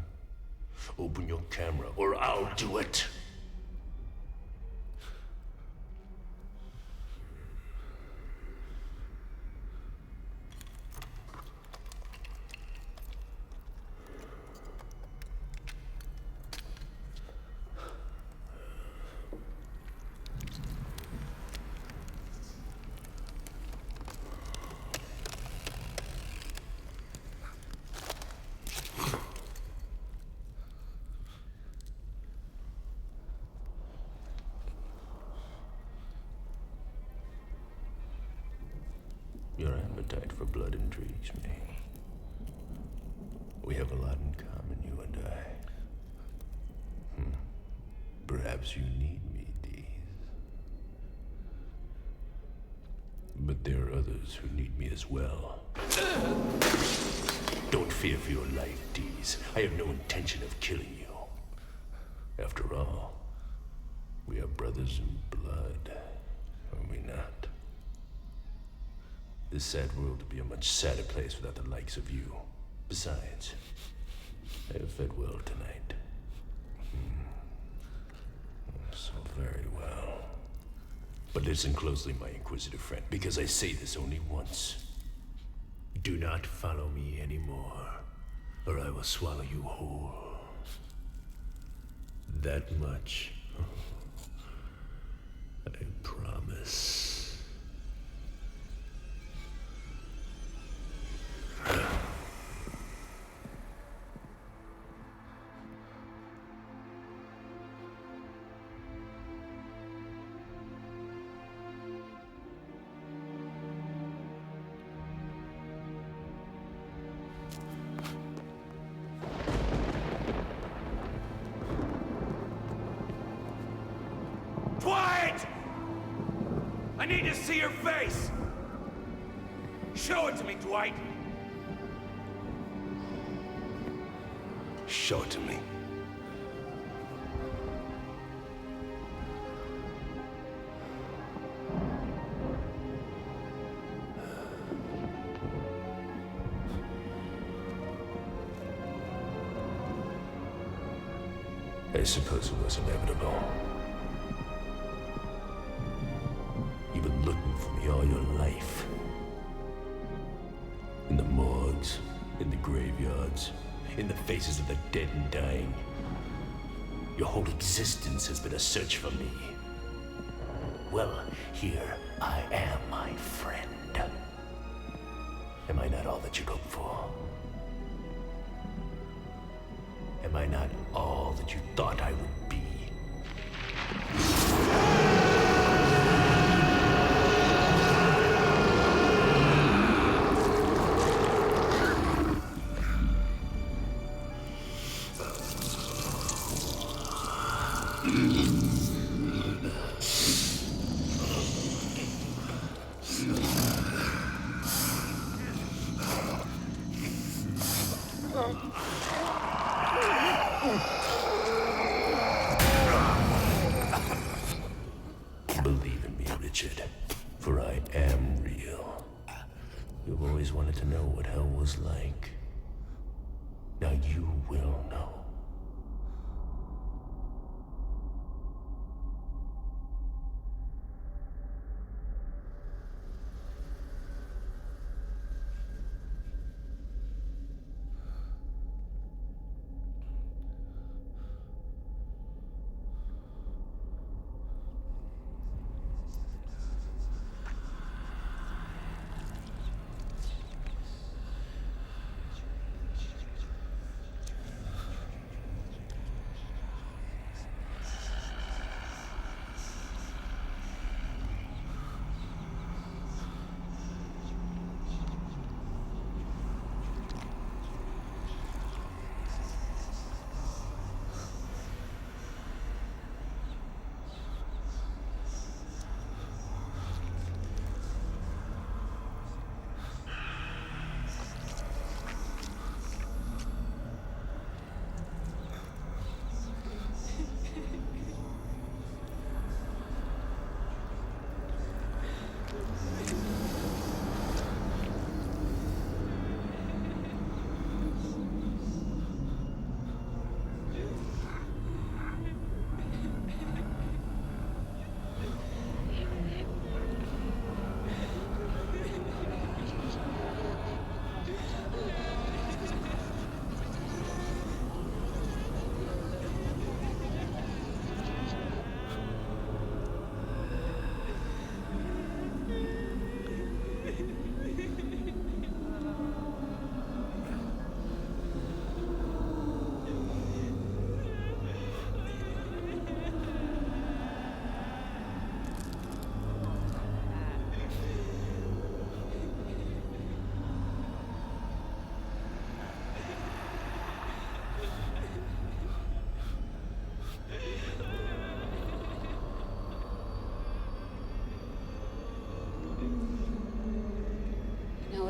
Open your camera, or I'll do it! Your appetite for blood intrigues me. We have a lot in common, you and I. Perhaps you need me, Dees. But there are others who need me as well. Don't fear for your life, Dees. I have no intention of killing you. After all, we are brothers in blood, are we not? This sad world would be a much sadder place without the likes of you. Besides, I have fed well tonight. So very well. But listen closely, my inquisitive friend, because I say this only once. Do not follow me anymore, or I will swallow you whole. That much, I promise. Dwight! I need to see your face! Show it to me, Dwight! Show it to me. I suppose it was inevitable. You've been looking for me all your life. In the morgues, in the graveyards, in the faces of the dead and dying. Your whole existence has been a search for me. Well, here I am, my friend. Am I not all that you'd hoped for? Am I not all that you thought I would be? Believe in me, Richard, for I am real. You've always wanted to know what hell was like. Now you will know.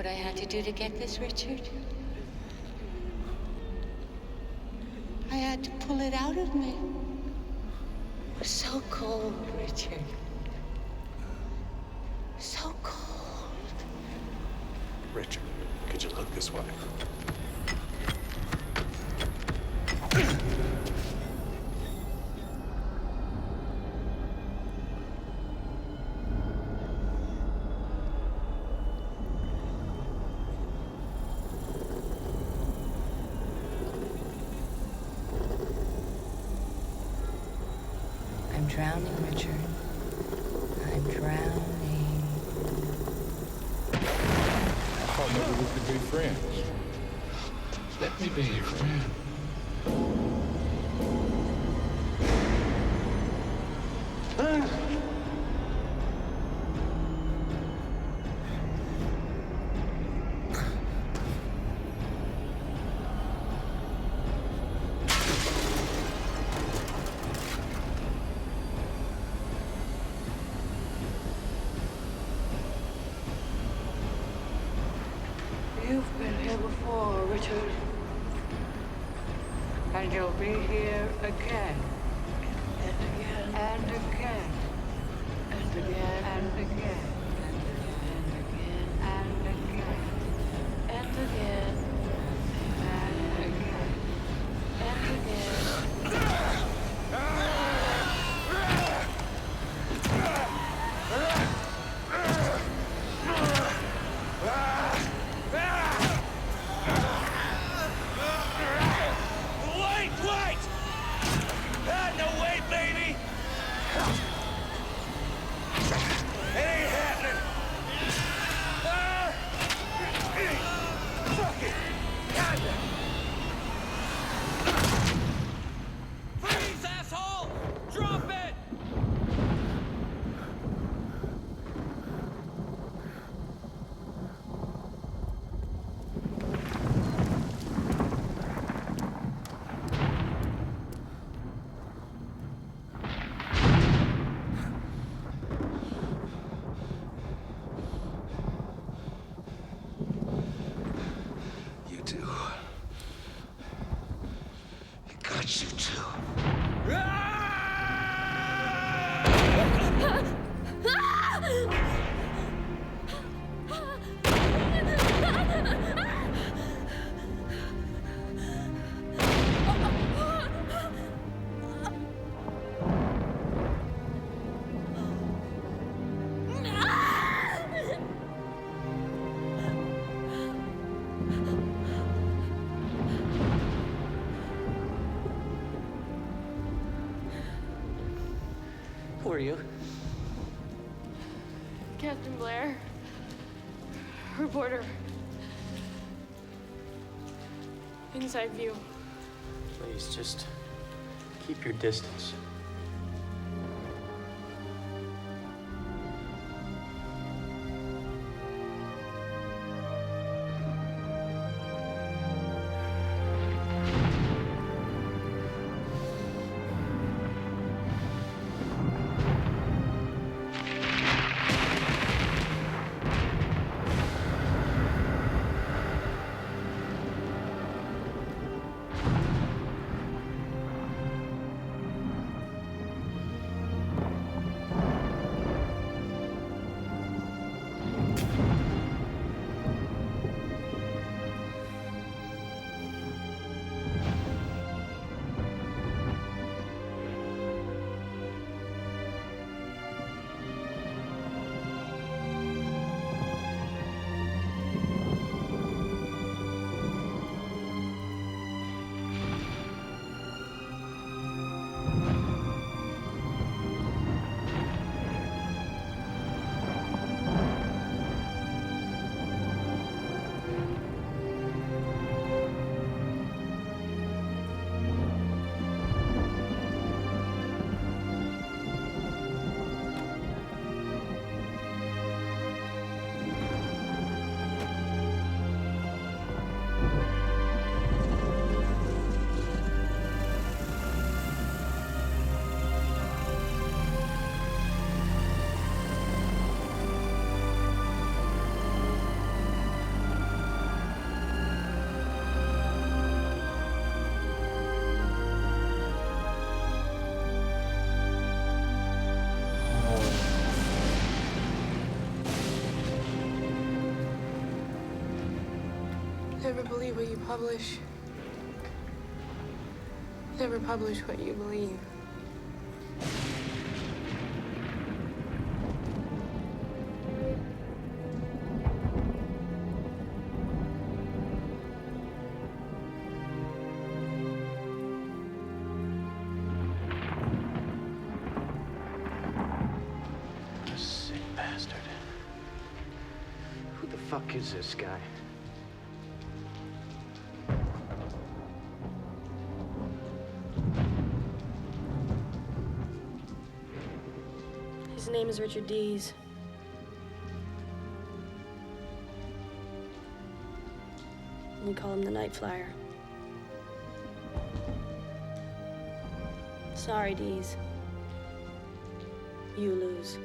I had to do to get this, Richard? I had to pull it out of me. It was so cold, Richard. So cold. Richard, could you look this way? I'm drowning, Richard. I'm drowning. I thought maybe we could be friends. Let me be your friend. You've been here before, Richard. And you'll be here again. And again. And again. And again. And again. And again. And again. And again. And again. And again. Wait! No way, baby! It ain't happening! Fuck it! Kinda! Freeze, asshole! Drop it! You too. You got you too. Who are you? Captain Blair. Reporter. Inside view. Please, just keep your distance. Never believe what you publish. Never publish what you believe. Sick bastard. Who the fuck is this guy? His name is Richard Dees. We call him the Night Flyer. Sorry, Dees. You lose.